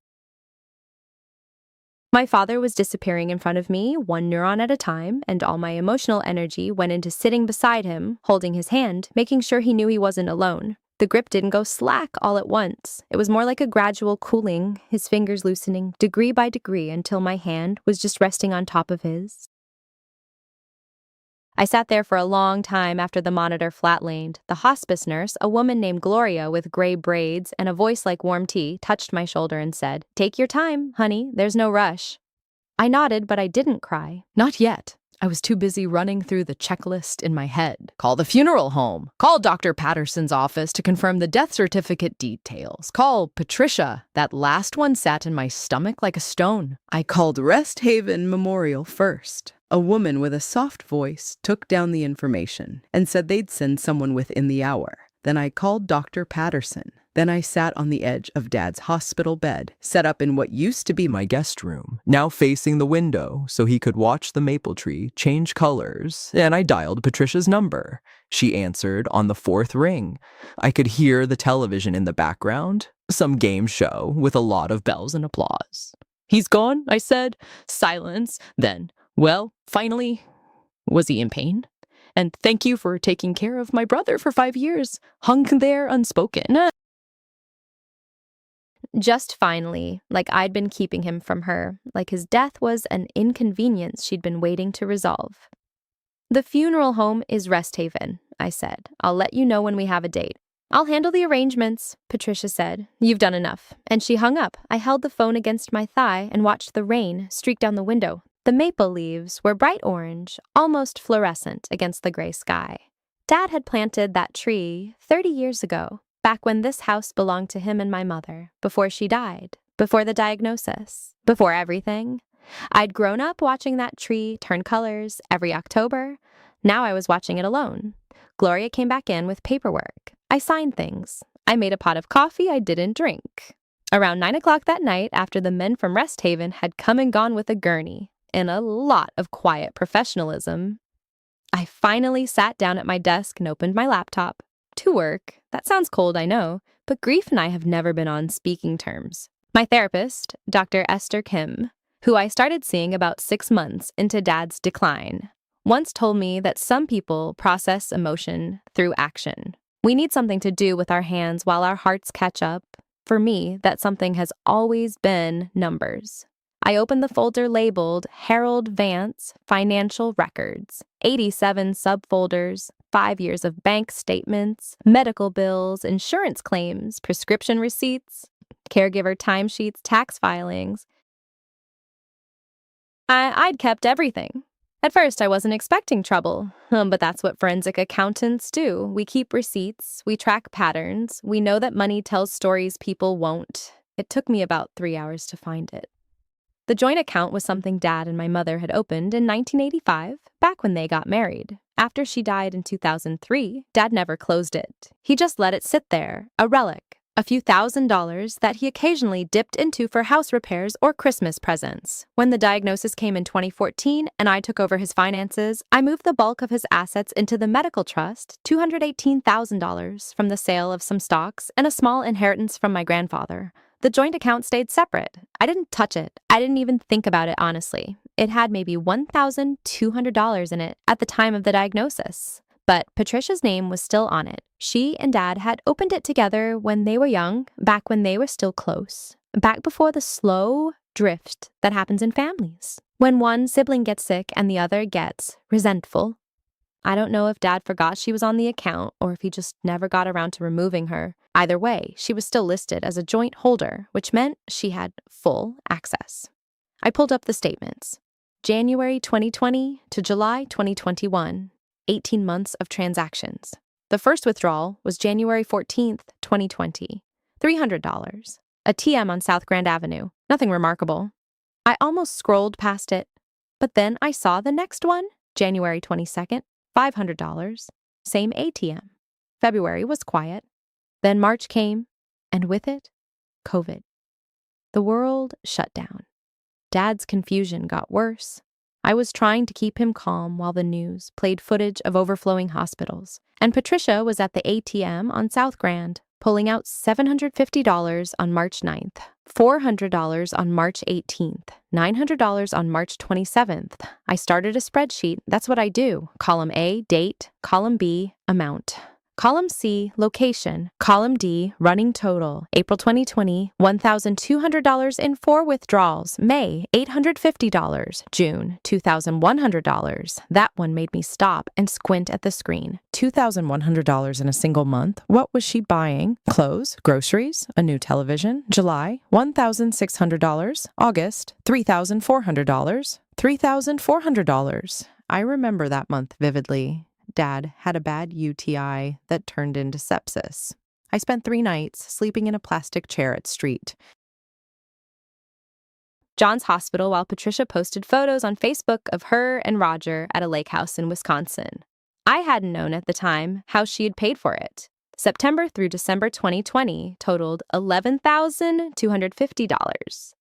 My father was disappearing in front of me, one neuron at a time, and all my emotional energy went into sitting beside him, holding his hand, making sure he knew he wasn't alone. The grip didn't go slack all at once. It was more like a gradual cooling, his fingers loosening degree by degree until my hand was just resting on top of his. I sat there for a long time after the monitor flatlaned. The hospice nurse, a woman named Gloria with gray braids and a voice like warm tea, touched my shoulder and said, "Take your time, honey. There's no rush." I nodded, but I didn't cry. Not yet. I was too busy running through the checklist in my head. Call the funeral home. Call Dr. Patterson's office to confirm the death certificate details. Call Patricia. That last one sat in my stomach like a stone. I called Resthaven Memorial first. A woman with a soft voice took down the information and said they'd send someone within the hour. Then I called Dr. Patterson. Then I sat on the edge of Dad's hospital bed, set up in what used to be my guest room, now facing the window so he could watch the maple tree change colors, and I dialed Patricia's number. She answered on the 4th ring. I could hear the television in the background, some game show with a lot of bells and applause. "He's gone," I said. Silence. Then, "Well, finally, was he in pain? And thank you for taking care of my brother for 5 years. Hung there unspoken." Just finally, like I'd been keeping him from her, like his death was an inconvenience she'd been waiting to resolve. "The funeral home is Resthaven," I said. "I'll let you know when we have a date." "I'll handle the arrangements," Patricia said. "You've done enough." And she hung up. I held the phone against my thigh and watched the rain streak down the window. The maple leaves were bright orange, almost fluorescent against the gray sky. Dad had planted that tree 30 years ago, back when this house belonged to him and my mother, before she died, before the diagnosis, before everything. I'd grown up watching that tree turn colors every October. Now I was watching it alone. Gloria came back in with paperwork. I signed things. I made a pot of coffee I didn't drink. Around 9 o'clock that night, after the men from Resthaven had come and gone with a gurney, in a lot of quiet professionalism, I finally sat down at my desk and opened my laptop. To work. That sounds cold, I know, but grief and I have never been on speaking terms. My therapist, Dr. Esther Kim, who I started seeing about 6 months into Dad's decline, once told me that some people process emotion through action. We need something to do with our hands while our hearts catch up. For me, that something has always been numbers. I opened the folder labeled Harold Vance Financial Records, 87 subfolders, 5 years of bank statements, medical bills, insurance claims, prescription receipts, caregiver timesheets, tax filings. I'd kept everything. At first, I wasn't expecting trouble, but that's what forensic accountants do. We keep receipts, we track patterns, we know that money tells stories people won't. It took me about 3 hours to find it. The joint account was something Dad and my mother had opened in 1985, back when they got married. After she died in 2003, Dad never closed it. He just let it sit there, a relic, a few $1,000s that he occasionally dipped into for house repairs or Christmas presents. When the diagnosis came in 2014 and I took over his finances, I moved the bulk of his assets into the medical trust, $218,000 from the sale of some stocks and a small inheritance from my grandfather. The joint account stayed separate. I didn't touch it. I didn't even think about it, honestly. It had maybe $1,200 in it at the time of the diagnosis. But Patricia's name was still on it. She and Dad had opened it together when they were young, back when they were still close, back before the slow drift that happens in families, when one sibling gets sick and the other gets resentful. I don't know if Dad forgot she was on the account or if he just never got around to removing her. Either way, she was still listed as a joint holder, which meant she had full access. I pulled up the statements. January 2020 to July 2021, 18 months of transactions. The first withdrawal was January 14th, 2020, $300, a TM on South Grand Avenue. Nothing remarkable. I almost scrolled past it, but then I saw the next one, January 22nd, $500, same ATM. February was quiet. Then March came, and with it, COVID. The world shut down. Dad's confusion got worse. I was trying to keep him calm while the news played footage of overflowing hospitals, and Patricia was at the ATM on South Grand, pulling out $750 on March 9th, $400 on March 18th, $900 on March 27th. I started a spreadsheet. That's what I do. Column A, date. Column B, amount. Column C, location. Column D, running total. April 2020, $1,200 in 4 withdrawals. May, $850. June, $2,100. That one made me stop and squint at the screen. $2,100 in a single month. What was she buying? Clothes, groceries, a new television. July, $1,600. August, $3,400. $3,400. I remember that month vividly. Dad had a bad UTI that turned into sepsis. I spent 3 nights sleeping in a plastic chair at street. John's hospital while Patricia posted photos on Facebook of her and Roger at a lake house in Wisconsin. I hadn't known at the time how she had paid for it. September through December 2020 totaled $11,250.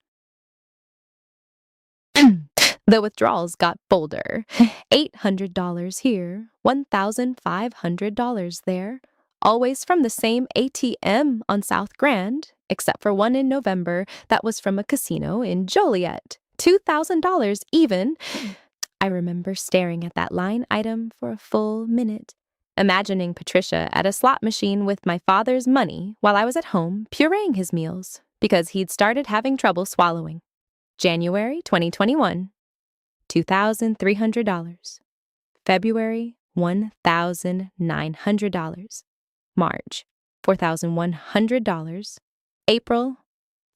The withdrawals got bolder. $800 here, $1,500 there, always from the same ATM on South Grand, except for one in November that was from a casino in Joliet. $2,000 even. I remember staring at that line item for a full minute, imagining Patricia at a slot machine with my father's money while I was at home pureeing his meals because he'd started having trouble swallowing. January 2021. $2,300. February, $1,900. March, $4,100. April,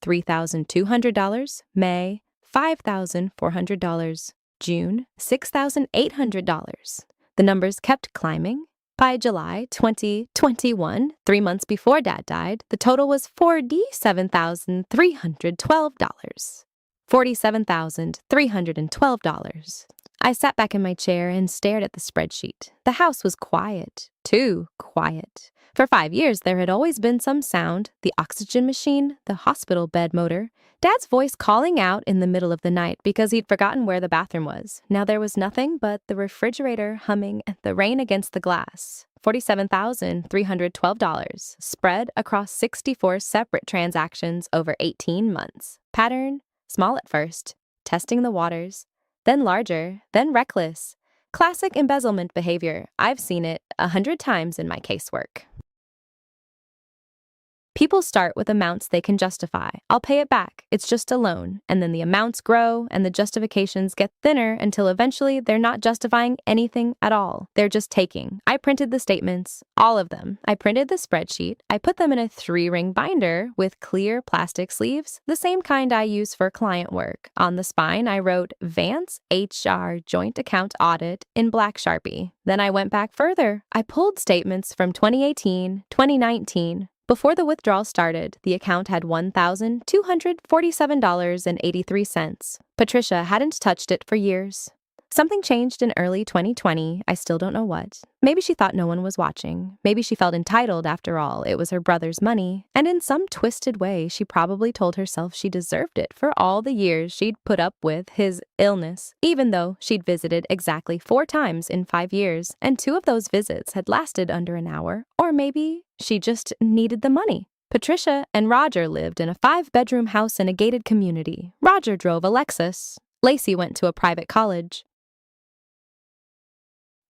$3,200. May, $5,400. June, $6,800. The numbers kept climbing. By July 2021, 3 months before Dad died, the total was $47,312. $47,312. I sat back in my chair and stared at the spreadsheet. The house was quiet, too quiet. For 5 years, there had always been some sound, the oxygen machine, the hospital bed motor, Dad's voice calling out in the middle of the night because he'd forgotten where the bathroom was. Now there was nothing but the refrigerator humming and the rain against the glass. $47,312, spread across 64 separate transactions over 18 months. Pattern: small at first, testing the waters, then larger, then reckless. Classic embezzlement behavior. I've seen it 100 times in my casework. People start with amounts they can justify. I'll pay it back. It's just a loan. And then the amounts grow and the justifications get thinner until eventually they're not justifying anything at all. They're just taking. I printed the statements, all of them. I printed the spreadsheet. I put them in a 3-ring binder with clear plastic sleeves, the same kind I use for client work. On the spine, I wrote Vance HR Joint Account Audit in black Sharpie. Then I went back further. I pulled statements from 2018, 2019. Before the withdrawal started, the account had $1,247.83. Patricia hadn't touched it for years. Something changed in early 2020. I still don't know what. Maybe she thought no one was watching. Maybe she felt entitled after all. It was her brother's money. And in some twisted way, she probably told herself she deserved it for all the years she'd put up with his illness, even though she'd visited exactly 4 times in 5 years, and 2 of those visits had lasted under an hour. Or maybe she just needed the money. Patricia and Roger lived in a 5-bedroom house in a gated community. Roger drove a Lexus. Lacey went to a private college.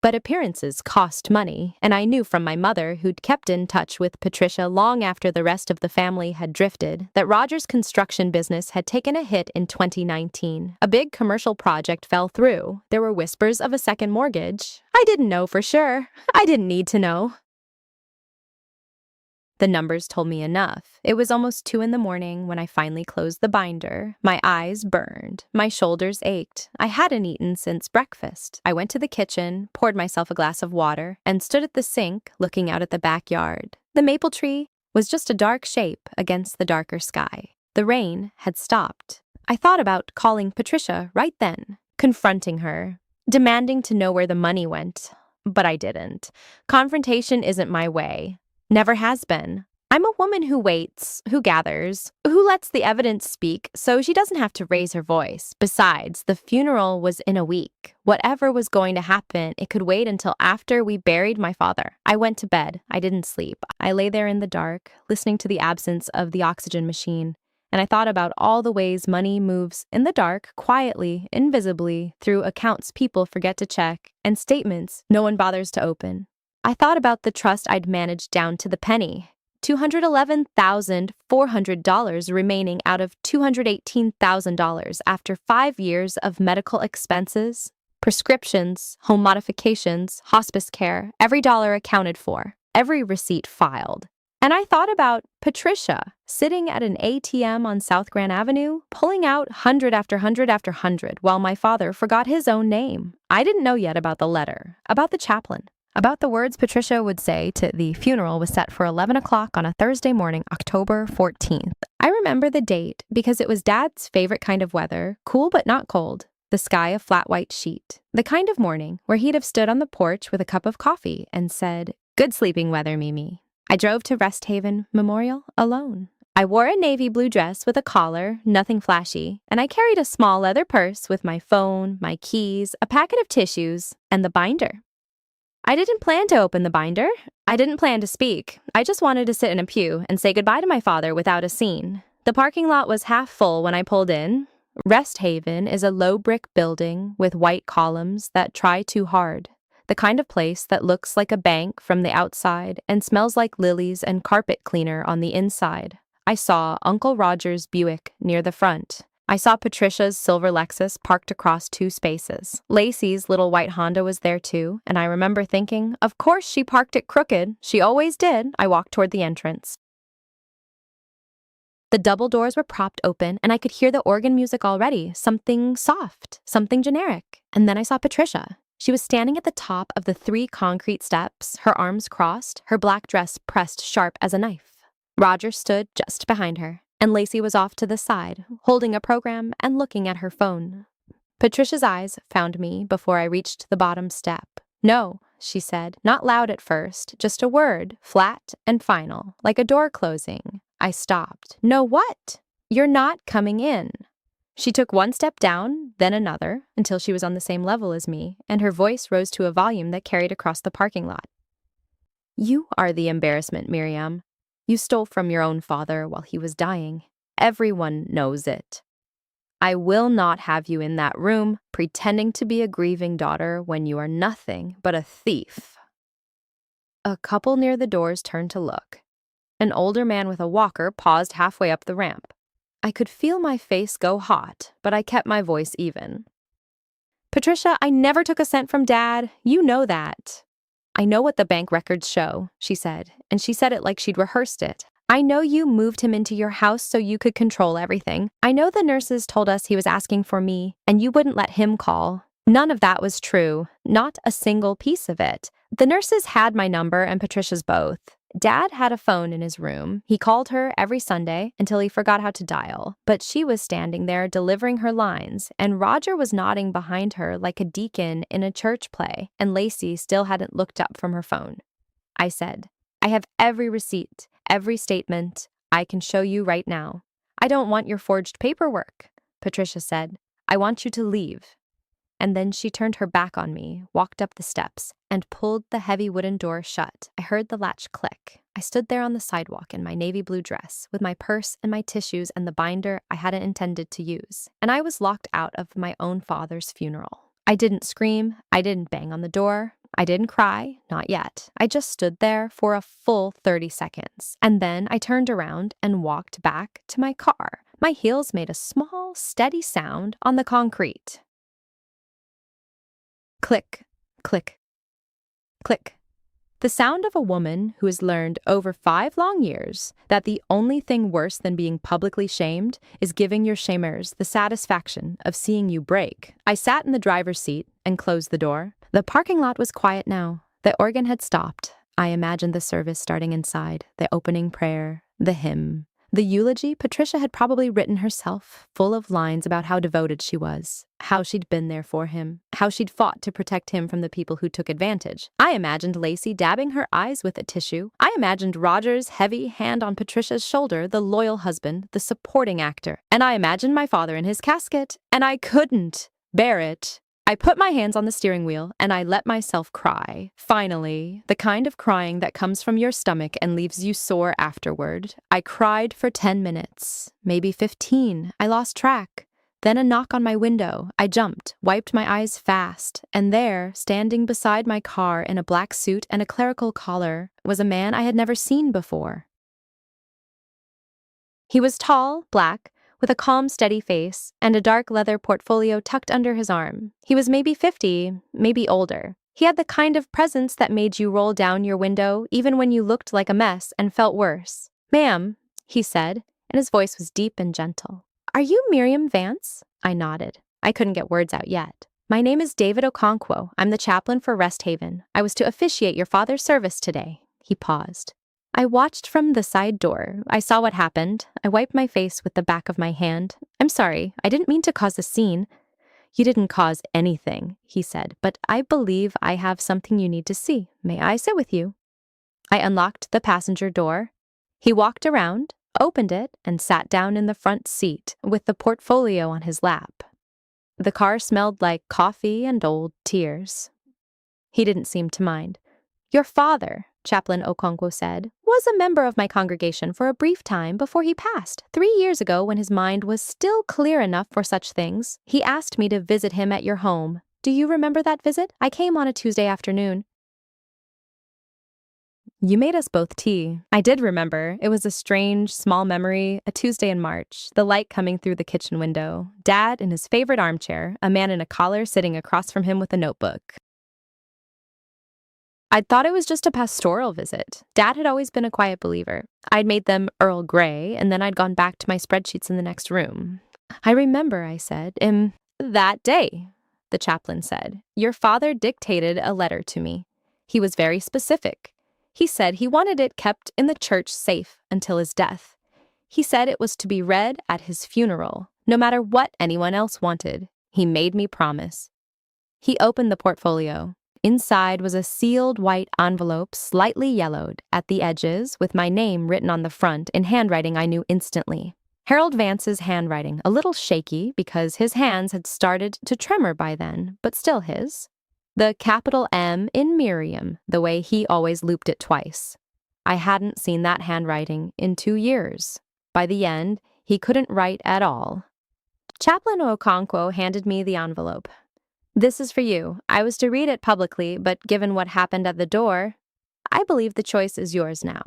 But appearances cost money, and I knew from my mother, who'd kept in touch with Patricia long after the rest of the family had drifted, that Roger's construction business had taken a hit in 2019. A big commercial project fell through. There were whispers of a second mortgage. I didn't know for sure. I didn't need to know. The numbers told me enough. It was almost 2 a.m. when I finally closed the binder. My eyes burned. My shoulders ached. I hadn't eaten since breakfast. I went to the kitchen, poured myself a glass of water, and stood at the sink looking out at the backyard. The maple tree was just a dark shape against the darker sky. The rain had stopped. I thought about calling Patricia right then, confronting her, demanding to know where the money went. But I didn't. Confrontation isn't my way. Never has been. I'm a woman who waits, who gathers, who lets the evidence speak so she doesn't have to raise her voice. Besides, the funeral was in a week. Whatever was going to happen, it could wait until after we buried my father. I went to bed. I didn't sleep. I lay there in the dark, listening to the absence of the oxygen machine, and I thought about all the ways money moves in the dark, quietly, invisibly, through accounts people forget to check, and statements no one bothers to open. I thought about the trust I'd managed down to the penny. $211,400 remaining out of $218,000 after 5 years of medical expenses, prescriptions, home modifications, hospice care, every dollar accounted for, every receipt filed. And I thought about Patricia, sitting at an ATM on South Grand Avenue, pulling out 100 after 100 after 100 while my father forgot his own name. I didn't know yet about the letter, about the chaplain. About the words Patricia would say to the funeral was set for 11 o'clock on a Thursday morning, October 14th. I remember the date because it was Dad's favorite kind of weather, cool but not cold, the sky a flat white sheet, the kind of morning where he'd have stood on the porch with a cup of coffee and said, "Good sleeping weather, Mimi." I drove to Resthaven Memorial alone. I wore a navy blue dress with a collar, nothing flashy, and I carried a small leather purse with my phone, my keys, a packet of tissues, and the binder. I didn't plan to open the binder. I didn't plan to speak. I just wanted to sit in a pew and say goodbye to my father without a scene. The parking lot was half full when I pulled in. Resthaven is a low brick building with white columns that try too hard. The kind of place that looks like a bank from the outside and smells like lilies and carpet cleaner on the inside. I saw Uncle Roger's Buick near the front. I saw Patricia's silver Lexus parked across 2 spaces. Lacey's little white Honda was there too, and I remember thinking, of course she parked it crooked. She always did. I walked toward the entrance. The double doors were propped open, and I could hear the organ music already, something soft, something generic. And then I saw Patricia. She was standing at the top of the 3 concrete steps, her arms crossed, her black dress pressed sharp as a knife. Roger stood just behind her, and Lacey was off to the side, holding a program and looking at her phone. Patricia's eyes found me before I reached the bottom step. "No," she said, not loud at first, just a word, flat and final, like a door closing. I stopped. "No what?" "You're not coming in." She took 1 step down, then another, until she was on the same level as me, and her voice rose to a volume that carried across the parking lot. "You are the embarrassment, Miriam. You stole from your own father while he was dying. Everyone knows it. I will not have you in that room pretending to be a grieving daughter when you are nothing but a thief." A couple near the doors turned to look, An older man with a walker paused halfway up the ramp. I could feel my face go hot, but I kept my voice even. Patricia, I never took a cent from Dad. You know that. I know what the bank records show, she said, and she said it like she'd rehearsed it. I know you moved him into your house so you could control everything. I know the nurses told us he was asking for me, and you wouldn't let him call. None of that was true, not a single piece of it. The nurses had my number and Patricia's both. Dad had a phone in his room. He called her every Sunday until he forgot how to dial. But she was standing there delivering her lines, and Roger was nodding behind her like a deacon in a church play, and Lacey still hadn't looked up from her phone. I said, I have every receipt, every statement. I can show you right now. I don't want your forged paperwork, Patricia said. I want you to leave. And then she turned her back on me, walked up the steps, and pulled the heavy wooden door shut. I heard the latch click. I stood there on the sidewalk in my navy blue dress, with my purse and my tissues and the binder I hadn't intended to use, and I was locked out of my own father's funeral. I didn't scream, I didn't bang on the door, I didn't cry, not yet. I just stood there for a full 30 seconds, and then I turned around and walked back to my car. My heels made a small, steady sound on the concrete. Click, click, click. The sound of a woman who has learned over 5 long years that the only thing worse than being publicly shamed is giving your shamers the satisfaction of seeing you break. I sat in the driver's seat and closed the door. The parking lot was quiet now. The organ had stopped. I imagined the service starting inside, the opening prayer, the hymn. The eulogy Patricia had probably written herself, full of lines about how devoted she was, how she'd been there for him, how she'd fought to protect him from the people who took advantage. I imagined Lacey dabbing her eyes with a tissue. I imagined Roger's heavy hand on Patricia's shoulder, the loyal husband, the supporting actor. And I imagined my father in his casket, and I couldn't bear it. I put my hands on the steering wheel and I let myself cry. Finally, the kind of crying that comes from your stomach and leaves you sore afterward. I cried for 10 minutes, maybe 15. I lost track. Then a knock on my window. I jumped, wiped my eyes fast, and there, standing beside my car in a black suit and a clerical collar, was a man I had never seen before. He was tall, black, with a calm, steady face and a dark leather portfolio tucked under his arm. He was maybe 50, maybe older. He had the kind of presence that made you roll down your window even when you looked like a mess and felt worse. "Ma'am," he said, and his voice was deep and gentle. "Are you Miriam Vance?" I nodded. I couldn't get words out yet. "My name is David Okonkwo. I'm the chaplain for Resthaven. I was to officiate your father's service today." He paused. I watched from the side door. I saw what happened. I wiped my face with the back of my hand. "I'm sorry. I didn't mean to cause a scene." "You didn't cause anything," he said, "but I believe I have something you need to see. May I sit with you?" I unlocked the passenger door. He walked around, opened it, and sat down in the front seat with the portfolio on his lap. The car smelled like coffee and old tears. He didn't seem to mind. "Your father," Chaplain Okonkwo said, "was a member of my congregation for a brief time before he passed. 3 years ago, when his mind was still clear enough for such things, he asked me to visit him at your home. Do you remember that visit? I came on a Tuesday afternoon." "You made us both tea." I did remember. It was a strange, small memory, a Tuesday in March, the light coming through the kitchen window, Dad in his favorite armchair, a man in a collar sitting across from him with a notebook. I'd thought it was just a pastoral visit. Dad had always been a quiet believer. I'd made them Earl Grey, and then I'd gone back to my spreadsheets in the next room. "I remember," I said. That day," the chaplain said, "your father dictated a letter to me. He was very specific. He said he wanted it kept in the church safe until his death. He said it was to be read at his funeral, no matter what anyone else wanted. He made me promise." He opened the portfolio. Inside was a sealed white envelope, slightly yellowed at the edges, with my name written on the front in handwriting I knew instantly. Harold Vance's handwriting, a little shaky because his hands had started to tremor by then, but still his. The capital M in Miriam, the way he always looped it twice. I hadn't seen that handwriting in 2 years. By the end, he couldn't write at all. Chaplain Okonkwo handed me the envelope. "This is for you. I was to read it publicly, but given what happened at the door, I believe the choice is yours now."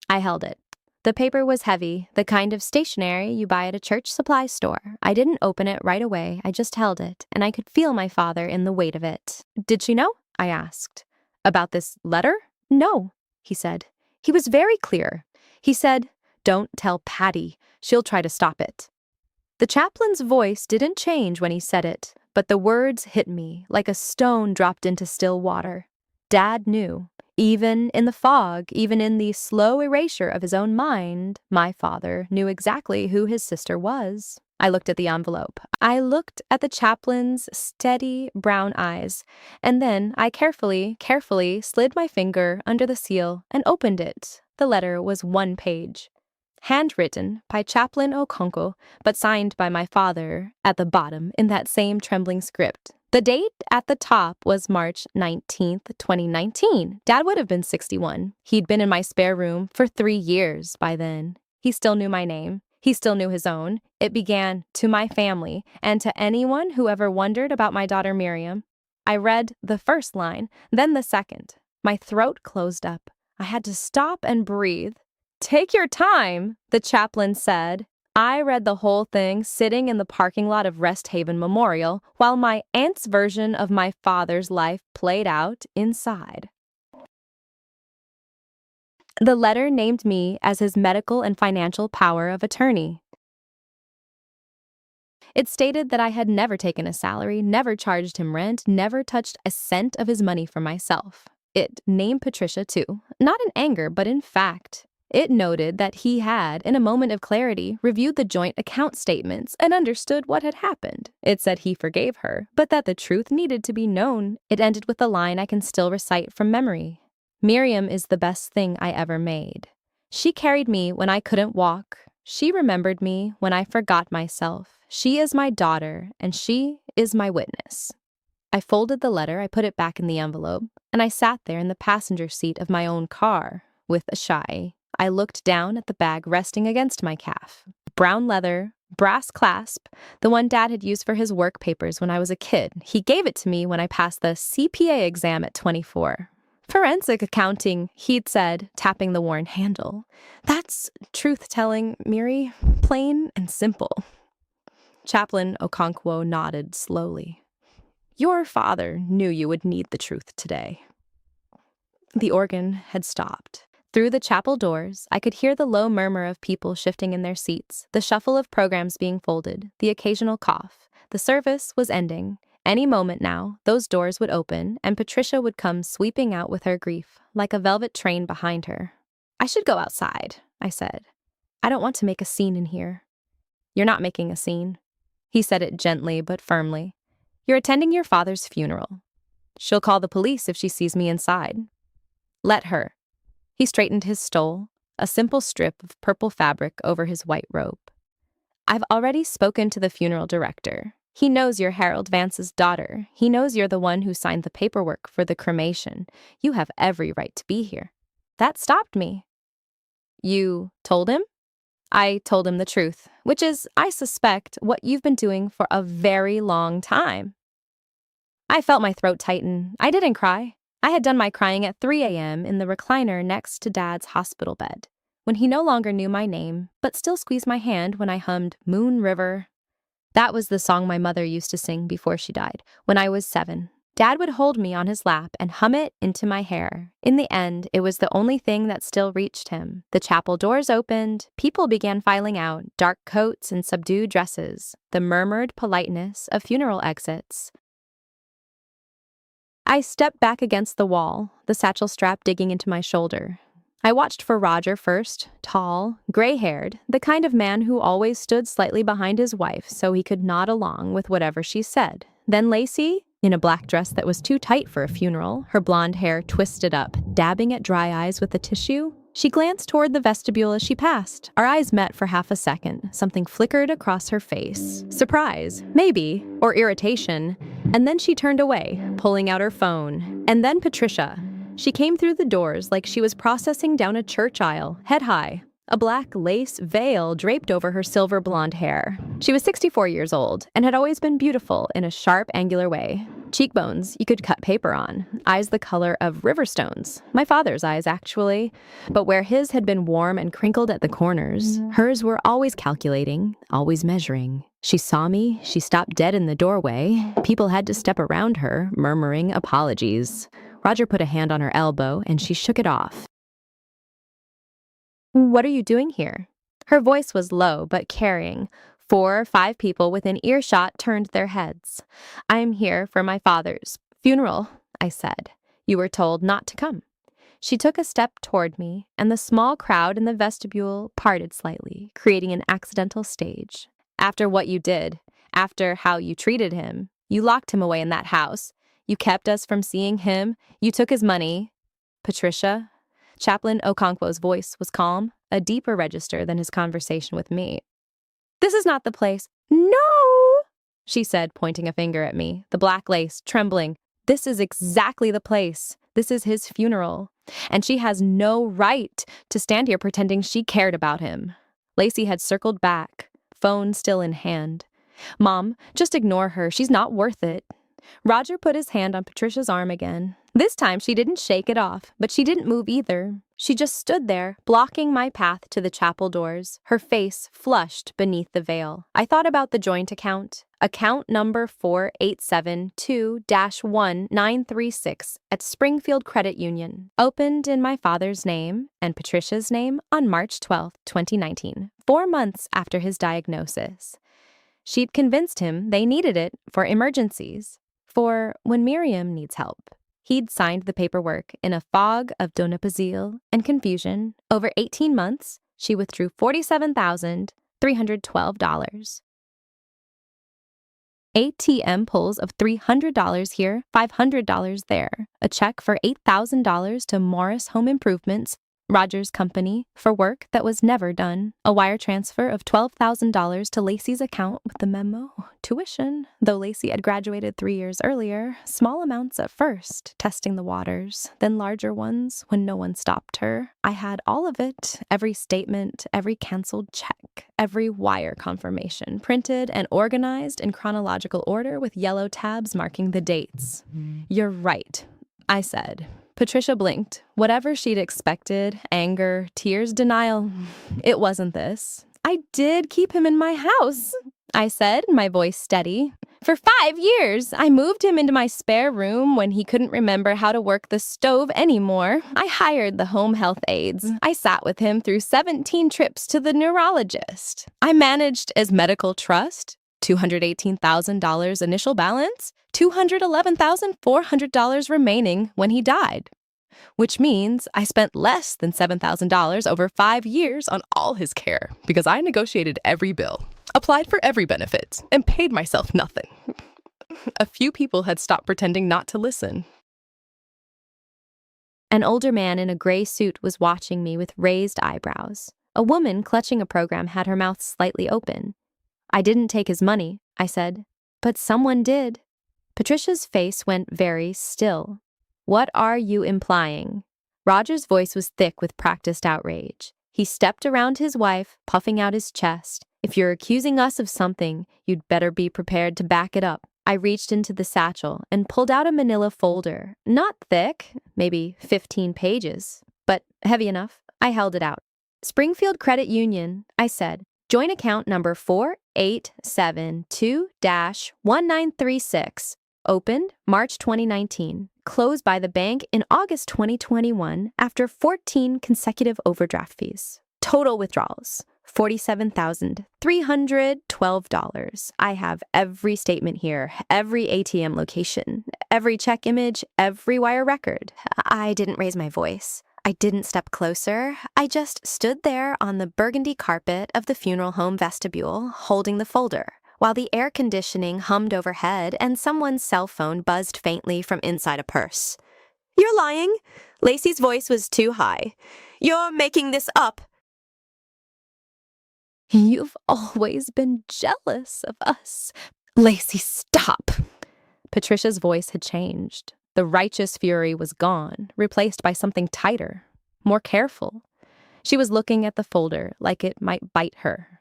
I held it. The paper was heavy, the kind of stationery you buy at a church supply store. I didn't open it right away, I just held it, and I could feel my father in the weight of it. Did she know? I asked. About this letter? No, he said. He was very clear. He said, "Don't tell Patty. She'll try to stop it." The chaplain's voice didn't change when he said it, but the words hit me like a stone dropped into still water. Dad knew. Even in the fog, even in the slow erasure of his own mind, my father knew exactly who his sister was. I looked at the envelope. I looked at the chaplain's steady brown eyes, and then I carefully slid my finger under the seal and opened it. The letter was 1 page. Handwritten by Chaplain Okonkwo, but signed by my father at the bottom in that same trembling script. The date at the top was March 19th, 2019. Dad would have been 61. He'd been in my spare room for 3 years by then. He still knew my name. He still knew his own. It began, "To my family, and to anyone who ever wondered about my daughter Miriam." I read the first line, then the second. My throat closed up. I had to stop and breathe. "Take your time," the chaplain said. I read the whole thing sitting in the parking lot of Resthaven Memorial while my aunt's version of my father's life played out inside. The letter named me as his medical and financial power of attorney. It stated that I had never taken a salary, never charged him rent, never touched a cent of his money for myself. It named Patricia too, not in anger, but in fact. It noted that he had, in a moment of clarity, reviewed the joint account statements and understood what had happened. It said he forgave her, but that the truth needed to be known. It ended with a line I can still recite from memory. "Miriam is the best thing I ever made. She carried me when I couldn't walk. She remembered me when I forgot myself. She is my daughter, and she is my witness." I folded the letter, I put it back in the envelope, and I sat there in the passenger seat of my own car with a shy. I looked down at the bag resting against my calf. Brown leather, brass clasp, the one Dad had used for his work papers when I was a kid. He gave it to me when I passed the CPA exam at 24. "Forensic accounting," he'd said, tapping the worn handle. "That's truth-telling, Miri, plain and simple." Chaplain Okonkwo nodded slowly. "Your father knew you would need the truth today." The organ had stopped. Through the chapel doors, I could hear the low murmur of people shifting in their seats, the shuffle of programs being folded, the occasional cough. The service was ending. Any moment now, those doors would open, and Patricia would come sweeping out with her grief, like a velvet train behind her. "I should go outside," I said. "I don't want to make a scene in here." "You're not making a scene." He said it gently but firmly. "You're attending your father's funeral. She'll call the police if she sees me inside." "Let her." He straightened his stole, a simple strip of purple fabric over his white robe. "I've already spoken to the funeral director. He knows you're Harold Vance's daughter. He knows you're the one who signed the paperwork for the cremation. You have every right to be here." That stopped me. "You told him?" "I told him the truth, which is, I suspect, what you've been doing for a very long time." I felt my throat tighten. I didn't cry. I had done my crying at 3 a.m. in the recliner next to Dad's hospital bed, when he no longer knew my name, but still squeezed my hand when I hummed Moon River. That was the song my mother used to sing before she died, when I was 7. Dad would hold me on his lap and hum it into my hair. In the end, it was the only thing that still reached him. The chapel doors opened, people began filing out, dark coats and subdued dresses, the murmured politeness of funeral exits. I stepped back against the wall, the satchel strap digging into my shoulder. I watched for Roger first, tall, gray-haired, the kind of man who always stood slightly behind his wife so he could nod along with whatever she said. Then Lacey, in a black dress that was too tight for a funeral, her blonde hair twisted up, dabbing at dry eyes with a tissue. She glanced toward the vestibule as she passed. Our eyes met for half a second. Something flickered across her face. Surprise, maybe, or irritation. And then she turned away, pulling out her phone. And then Patricia. She came through the doors like she was processing down a church aisle, head high. A black lace veil draped over her silver blonde hair. She was 64 years old and had always been beautiful in a sharp, angular way. Cheekbones you could cut paper on, eyes the color of river stones, my father's eyes actually, but where his had been warm and crinkled at the corners, hers were always calculating, always measuring. She saw me, she stopped dead in the doorway, people had to step around her, murmuring apologies. Roger put a hand on her elbow and she shook it off. "What are you doing here?" Her voice was low but caring. 4 or 5 people within earshot turned their heads. "I am here for my father's funeral," I said. "You were told not to come." She took a step toward me, and the small crowd in the vestibule parted slightly, creating an accidental stage. "After what you did, after how you treated him, you locked him away in that house. You kept us from seeing him. You took his money." "Patricia?" Chaplain Okonkwo's voice was calm, a deeper register than his conversation with me. "This is not the place." "No!" she said, pointing a finger at me, the black lace trembling. "This is exactly the place. This is his funeral. And she has no right to stand here pretending she cared about him." Lacey had circled back, phone still in hand. "Mom, just ignore her. She's not worth it." Roger put his hand on Patricia's arm again. This time she didn't shake it off, but she didn't move either. She just stood there, blocking my path to the chapel doors, her face flushed beneath the veil. I thought about the joint account number 4872-1936 at Springfield Credit Union, opened in my father's name and Patricia's name on March 12, 2019, 4 months after his diagnosis. She'd convinced him they needed it for emergencies, for when Miriam needs help. He'd signed the paperwork in a fog of donepezil and confusion. Over 18 months, she withdrew $47,312. ATM pulls of $300 here, $500 there. A check for $8,000 to Morris Home Improvements, Roger's company, for work that was never done. A wire transfer of $12,000 to Lacey's account with the memo. Tuition, though Lacey had graduated 3 years earlier. Small amounts at first, testing the waters, then larger ones when no one stopped her. I had all of it, every statement, every canceled check, every wire confirmation, printed and organized in chronological order with yellow tabs marking the dates. "You're right," I said. Patricia blinked. Whatever she'd expected, anger, tears, denial, it wasn't this. "I did keep him in my house," I said, my voice steady. "For 5 years. I moved him into my spare room when he couldn't remember how to work the stove anymore. I hired the home health aides. I sat with him through 17 trips to the neurologist. I managed his medical trust. $218,000 initial balance, $211,400 remaining when he died. Which means I spent less than $7,000 over 5 years on all his care because I negotiated every bill, applied for every benefit, and paid myself nothing. A few people had stopped pretending not to listen." An older man in a gray suit was watching me with raised eyebrows. A woman clutching a program had her mouth slightly open. "I didn't take his money," I said. "But someone did." Patricia's face went very still. "What are you implying?" Roger's voice was thick with practiced outrage. He stepped around his wife, puffing out his chest. "If you're accusing us of something, you'd better be prepared to back it up." I reached into the satchel and pulled out a manila folder. Not thick, maybe 15 pages, but heavy enough. I held it out. "Springfield Credit Union," I said. "Joint account number 4872-1936. Opened March 2019. Closed by the bank in August 2021 after 14 consecutive overdraft fees. Total withdrawals, $47,312. I have every statement here, every ATM location, every check image, every wire record." I didn't raise my voice. I didn't step closer. I just stood there on the burgundy carpet of the funeral home vestibule, holding the folder, while the air conditioning hummed overhead and someone's cell phone buzzed faintly from inside a purse. "You're lying." Lacey's voice was too high. "You're making this up." "You've always been jealous of us." "Lacey, stop." Patricia's voice had changed. The righteous fury was gone, replaced by something tighter, more careful. She was looking at the folder like it might bite her.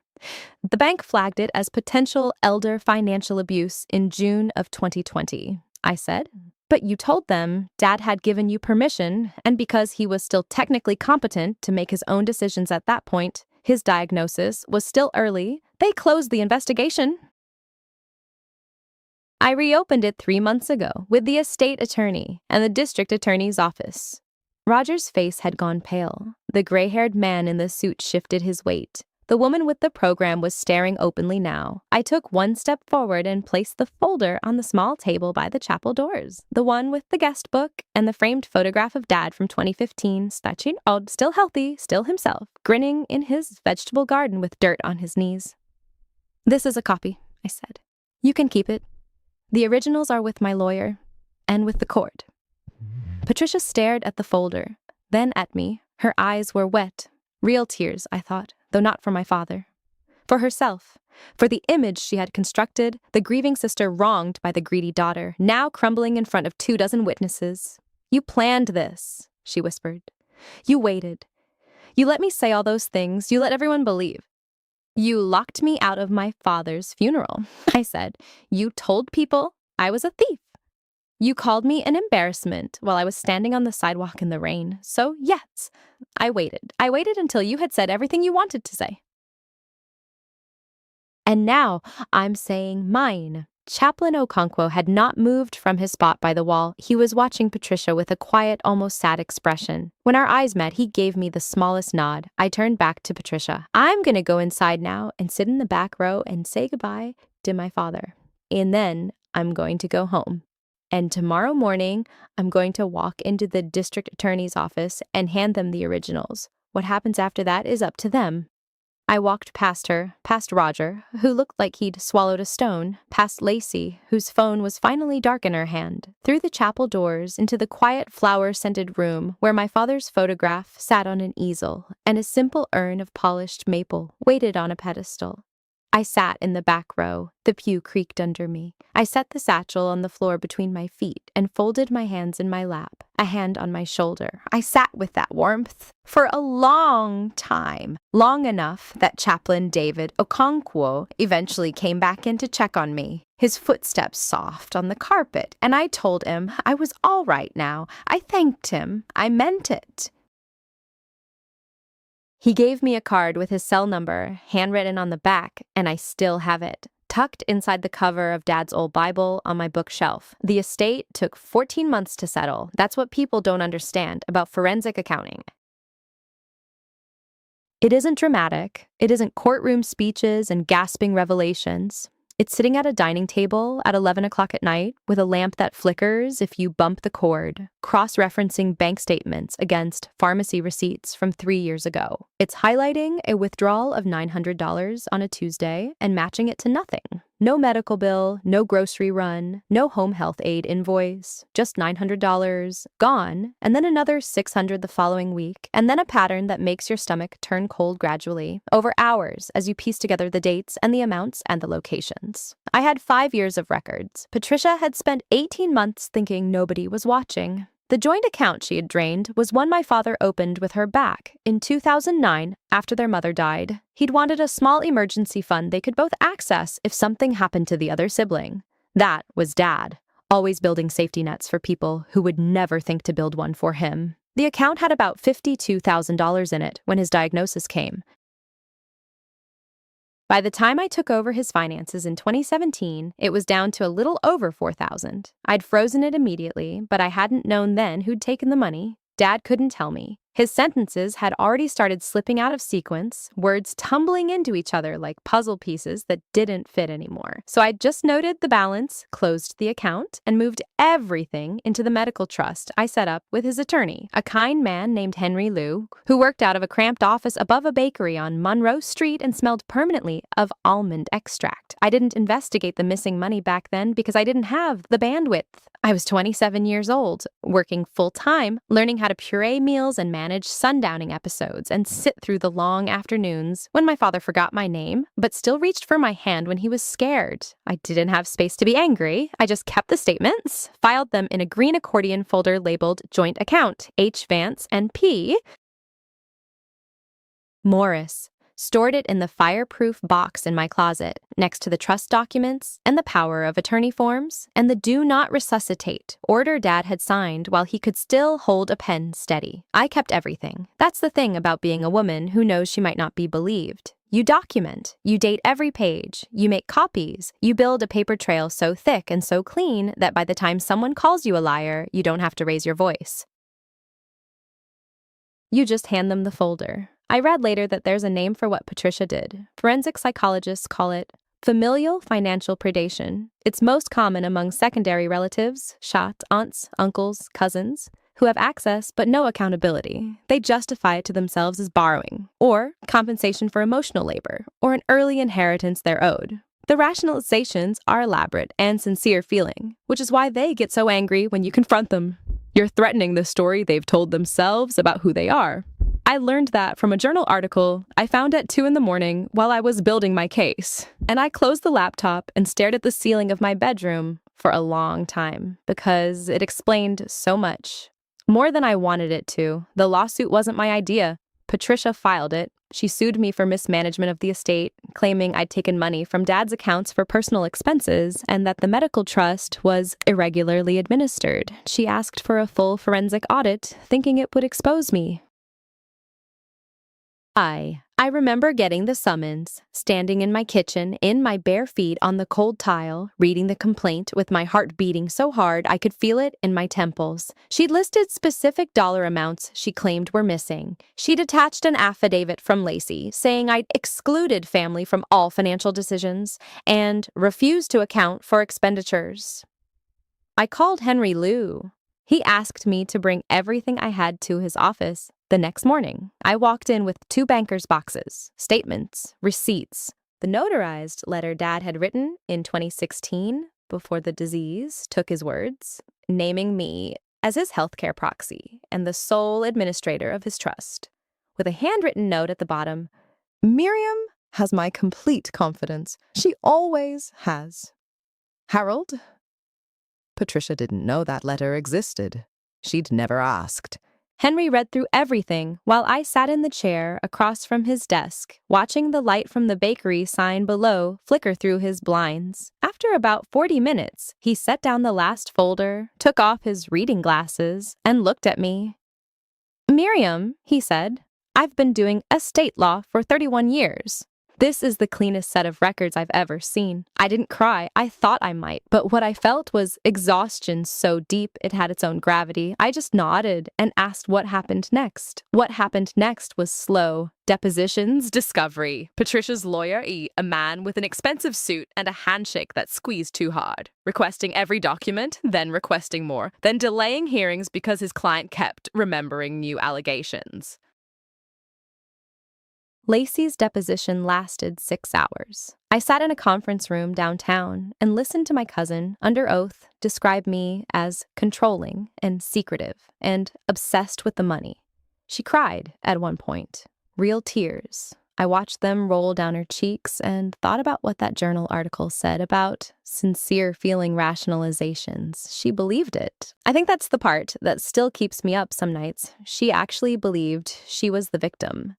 The bank flagged it as potential elder financial abuse in June of 2020. I said. But you told them Dad had given you permission, and because he was still technically competent to make his own decisions at that point, his diagnosis was still early, they closed the investigation. I reopened it 3 months ago with the estate attorney and the district attorney's office. Roger's face had gone pale. The gray-haired man in the suit shifted his weight. The woman with the program was staring openly now. I took one step forward and placed the folder on the small table by the chapel doors, the one with the guest book and the framed photograph of Dad from 2015, stretching out, still healthy, still himself, grinning in his vegetable garden with dirt on his knees. "This is a copy," I said. "You can keep it. The originals are with my lawyer and with the court." Patricia stared at the folder, then at me. Her eyes were wet. Real tears, I thought, though not for my father. For herself, for the image she had constructed, the grieving sister wronged by the greedy daughter, now crumbling in front of 24 witnesses. "You planned this," she whispered. "You waited. You let me say all those things. You let everyone believe. You locked me out of my father's funeral," I said. "You told people I was a thief. You called me an embarrassment while I was standing on the sidewalk in the rain. So, yes, I waited. I waited until you had said everything you wanted to say. And now I'm saying mine." Chaplain Okonkwo had not moved from his spot by the wall. He was watching Patricia with a quiet, almost sad expression. When our eyes met, he gave me the smallest nod. I turned back to Patricia. "I'm going to go inside now and sit in the back row and say goodbye to my father. And then I'm going to go home. And tomorrow morning, I'm going to walk into the district attorney's office and hand them the originals. What happens after that is up to them." I walked past her, past Roger, who looked like he'd swallowed a stone, past Lacey, whose phone was finally dark in her hand, through the chapel doors into the quiet flower-scented room where my father's photograph sat on an easel and a simple urn of polished maple waited on a pedestal. I sat in the back row. The pew creaked under me. I set the satchel on the floor between my feet and folded my hands in my lap, a hand on my shoulder. I sat with that warmth for a long time, long enough that Chaplain David Okonkwo eventually came back in to check on me, his footsteps soft on the carpet, and I told him I was all right now. I thanked him. I meant it. He gave me a card with his cell number, handwritten on the back, and I still have it, tucked inside the cover of Dad's old Bible on my bookshelf. The estate took 14 months to settle. That's what people don't understand about forensic accounting. It isn't dramatic. It isn't courtroom speeches and gasping revelations. It's sitting at a dining table at 11 o'clock at night with a lamp that flickers if you bump the cord, cross-referencing bank statements against pharmacy receipts from 3 years ago. It's highlighting a withdrawal of $900 on a Tuesday and matching it to nothing. No medical bill, no grocery run, no home health aid invoice, just $900, gone, and then another $600 the following week, and then a pattern that makes your stomach turn cold gradually, over hours as you piece together the dates and the amounts and the locations. I had 5 years of records. Patricia had spent 18 months thinking nobody was watching. The joint account she had drained was one my father opened with her back in 2009 after their mother died. He'd wanted a small emergency fund they could both access if something happened to the other sibling. That was Dad, always building safety nets for people who would never think to build one for him. The account had about $52,000 in it when his diagnosis came. By the time I took over his finances in 2017, it was down to a little over $4,000. I'd frozen it immediately, but I hadn't known then who'd taken the money. Dad couldn't tell me. His sentences had already started slipping out of sequence, words tumbling into each other like puzzle pieces that didn't fit anymore. So I just noted the balance, closed the account, and moved everything into the medical trust I set up with his attorney, a kind man named Henry Liu, who worked out of a cramped office above a bakery on Monroe Street and smelled permanently of almond extract. I didn't investigate the missing money back then because I didn't have the bandwidth. I was 27 years old, working full-time, learning how to puree meals and manage sundowning episodes and sit through the long afternoons when my father forgot my name, but still reached for my hand when he was scared. I didn't have space to be angry. I just kept the statements, filed them in a green accordion folder labeled Joint Account, H. Vance and P. Morris. stored it in the fireproof box in my closet, next to the trust documents and the power of attorney forms and the do not resuscitate order Dad had signed while he could still hold a pen steady. I kept everything. That's the thing about being a woman who knows she might not be believed. You document, you date every page, you make copies, you build a paper trail so thick and so clean that by the time someone calls you a liar, you don't have to raise your voice. You just hand them the folder. I read later that there's a name for what Patricia did. Forensic psychologists call it familial financial predation. It's most common among secondary relatives, shots, aunts, uncles, cousins, who have access but no accountability. They justify it to themselves as borrowing, or compensation for emotional labor, or an early inheritance they're owed. The rationalizations are elaborate and sincere feeling, which is why they get so angry when you confront them. You're threatening the story they've told themselves about who they are. I learned that from a journal article I found at 2 a.m. while I was building my case, and I closed the laptop and stared at the ceiling of my bedroom for a long time because it explained so much. More than I wanted it to. The lawsuit wasn't my idea. Patricia filed it. She sued me for mismanagement of the estate, claiming I'd taken money from Dad's accounts for personal expenses and that the medical trust was irregularly administered. She asked for a full forensic audit, thinking it would expose me. I remember getting the summons, standing in my kitchen, in my bare feet on the cold tile, reading the complaint with my heart beating so hard I could feel it in my temples. She'd listed specific dollar amounts she claimed were missing. She'd attached an affidavit from Lacey saying I'd excluded family from all financial decisions and refused to account for expenditures. I called Henry Lou. He asked me to bring everything I had to his office. The next morning, I walked in with 2 banker's boxes, statements, receipts, the notarized letter Dad had written in 2016 before the disease took his words, naming me as his healthcare proxy and the sole administrator of his trust, with a handwritten note at the bottom, "Miriam has my complete confidence. She always has. Harold." Patricia didn't know that letter existed. She'd never asked. Henry read through everything while I sat in the chair across from his desk, watching the light from the bakery sign below flicker through his blinds. After about 40 minutes, he set down the last folder, took off his reading glasses, and looked at me. "Miriam," he said, "I've been doing estate law for 31 years. This is the cleanest set of records I've ever seen. I didn't cry. I thought I might, but what I felt was exhaustion so deep it had its own gravity. I just nodded and asked what happened next. What happened next was slow. Depositions, discovery. Patricia's lawyer, a man with an expensive suit and a handshake that squeezed too hard. Requesting every document, then requesting more, then delaying hearings because his client kept remembering new allegations. Lacey's deposition lasted 6 hours. I sat in a conference room downtown and listened to my cousin, under oath, describe me as controlling and secretive and obsessed with the money. She cried at one point, real tears. I watched them roll down her cheeks and thought about what that journal article said about sincere feeling rationalizations. She believed it. I think that's the part that still keeps me up some nights. She actually believed she was the victim.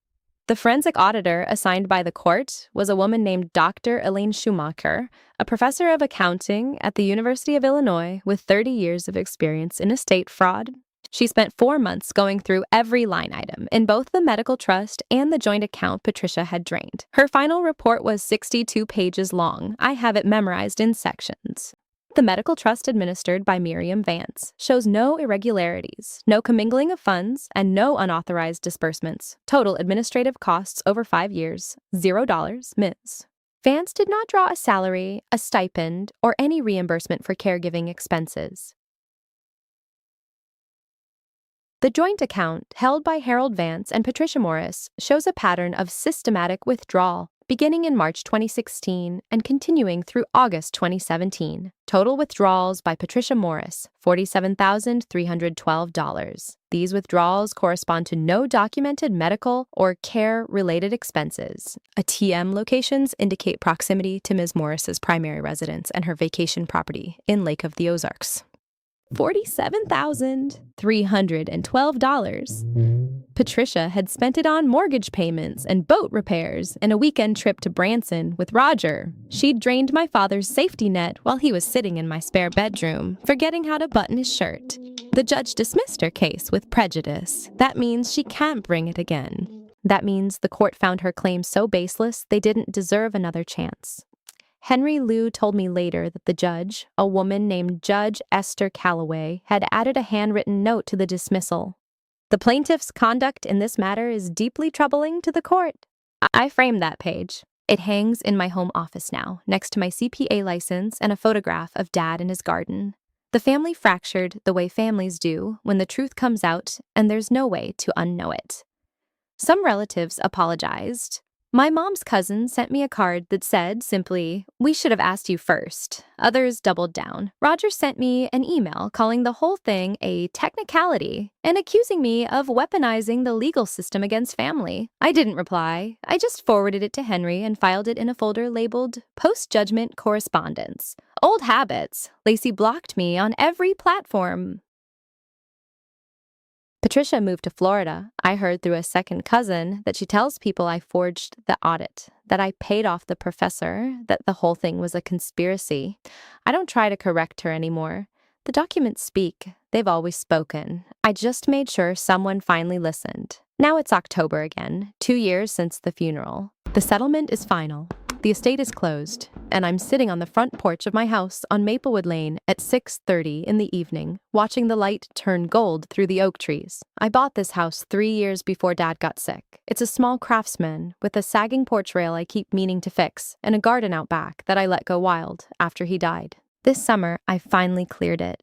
The forensic auditor assigned by the court was a woman named Dr. Elaine Schumacher, a professor of accounting at the University of Illinois with 30 years of experience in estate fraud. She spent 4 months going through every line item in both the medical trust and the joint account Patricia had drained. Her final report was 62 pages long. I have it memorized in sections. The medical trust administered by Miriam Vance shows no irregularities, no commingling of funds, and no unauthorized disbursements. Total administrative costs over 5 years, $0, Ms. Vance did not draw a salary, a stipend, or any reimbursement for caregiving expenses. The joint account, held by Harold Vance and Patricia Morris, shows a pattern of systematic withdrawal, beginning in March 2016 and continuing through August 2017. Total withdrawals by Patricia Morris, $47,312. These withdrawals correspond to no documented medical or care-related expenses. ATM locations indicate proximity to Ms. Morris's primary residence and her vacation property in Lake of the Ozarks. $47,312. Patricia had spent it on mortgage payments and boat repairs and a weekend trip to Branson with Roger. She'd drained my father's safety net while he was sitting in my spare bedroom, forgetting how to button his shirt. The judge dismissed her case with prejudice. That means she can't bring it again. That means the court found her claims so baseless they didn't deserve another chance. Henry Liu told me later that the judge, a woman named Judge Esther Calloway, had added a handwritten note to the dismissal. The plaintiff's conduct in this matter is deeply troubling to the court. I framed that page. It hangs in my home office now, next to my CPA license and a photograph of Dad in his garden. The family fractured the way families do when the truth comes out and there's no way to unknow it. Some relatives apologized. My mom's cousin sent me a card that said simply, "We should have asked you first." Others doubled down. Roger sent me an email calling the whole thing a technicality and accusing me of weaponizing the legal system against family. I didn't reply. I just forwarded it to Henry and filed it in a folder labeled Post-Judgment Correspondence. Old habits. Lacey blocked me on every platform. Patricia moved to Florida. I heard through a second cousin that she tells people I forged the audit, that I paid off the professor, that the whole thing was a conspiracy. I don't try to correct her anymore. The documents speak. They've always spoken. I just made sure someone finally listened. Now it's October again, 2 years since the funeral. The settlement is final. The estate is closed, and I'm sitting on the front porch of my house on Maplewood Lane at 6:30 in the evening, watching the light turn gold through the oak trees. I bought this house 3 years before Dad got sick. It's a small craftsman with a sagging porch rail I keep meaning to fix, and a garden out back that I let go wild after he died. This summer, I finally cleared it.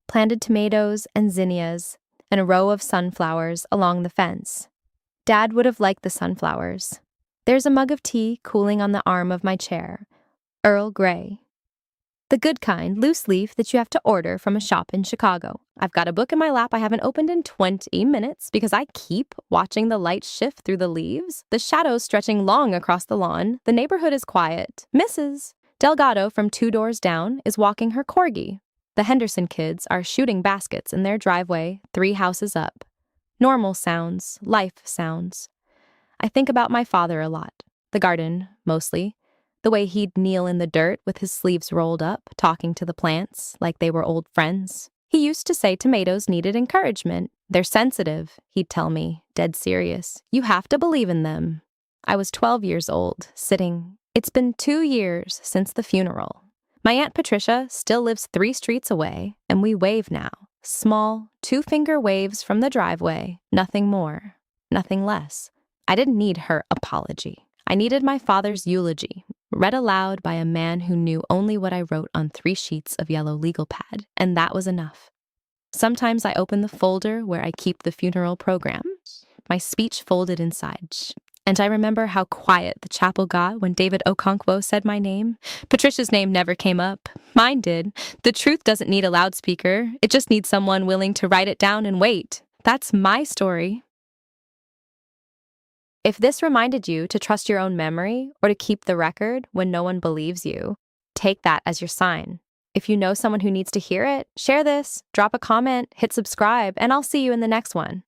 Planted tomatoes and zinnias, and a row of sunflowers along the fence. Dad would have liked the sunflowers. There's a mug of tea cooling on the arm of my chair. Earl Grey. The good kind, loose leaf that you have to order from a shop in Chicago. I've got a book in my lap I haven't opened in 20 minutes because I keep watching the light shift through the leaves, the shadows stretching long across the lawn. The neighborhood is quiet. Mrs. Delgado from 2 doors down is walking her corgi. The Henderson kids are shooting baskets in their driveway 3 houses up. Normal sounds, life sounds. I think about my father a lot. The garden, mostly. The way he'd kneel in the dirt with his sleeves rolled up, talking to the plants like they were old friends. He used to say tomatoes needed encouragement. They're sensitive, he'd tell me, dead serious. You have to believe in them. I was 12 years old, sitting. It's been 2 years since the funeral. My Aunt Patricia still lives 3 streets away, and we wave now. Small, 2-finger waves from the driveway. Nothing more, nothing less. I didn't need her apology. I needed my father's eulogy, read aloud by a man who knew only what I wrote on 3 sheets of yellow legal pad, and that was enough. Sometimes I open the folder where I keep the funeral program, my speech folded inside, and I remember how quiet the chapel got when David Okonkwo said my name. Patricia's name never came up. Mine did. The truth doesn't need a loudspeaker. It just needs someone willing to write it down and wait. That's my story. If this reminded you to trust your own memory or to keep the record when no one believes you, take that as your sign. If you know someone who needs to hear it, share this, drop a comment, hit subscribe, and I'll see you in the next one.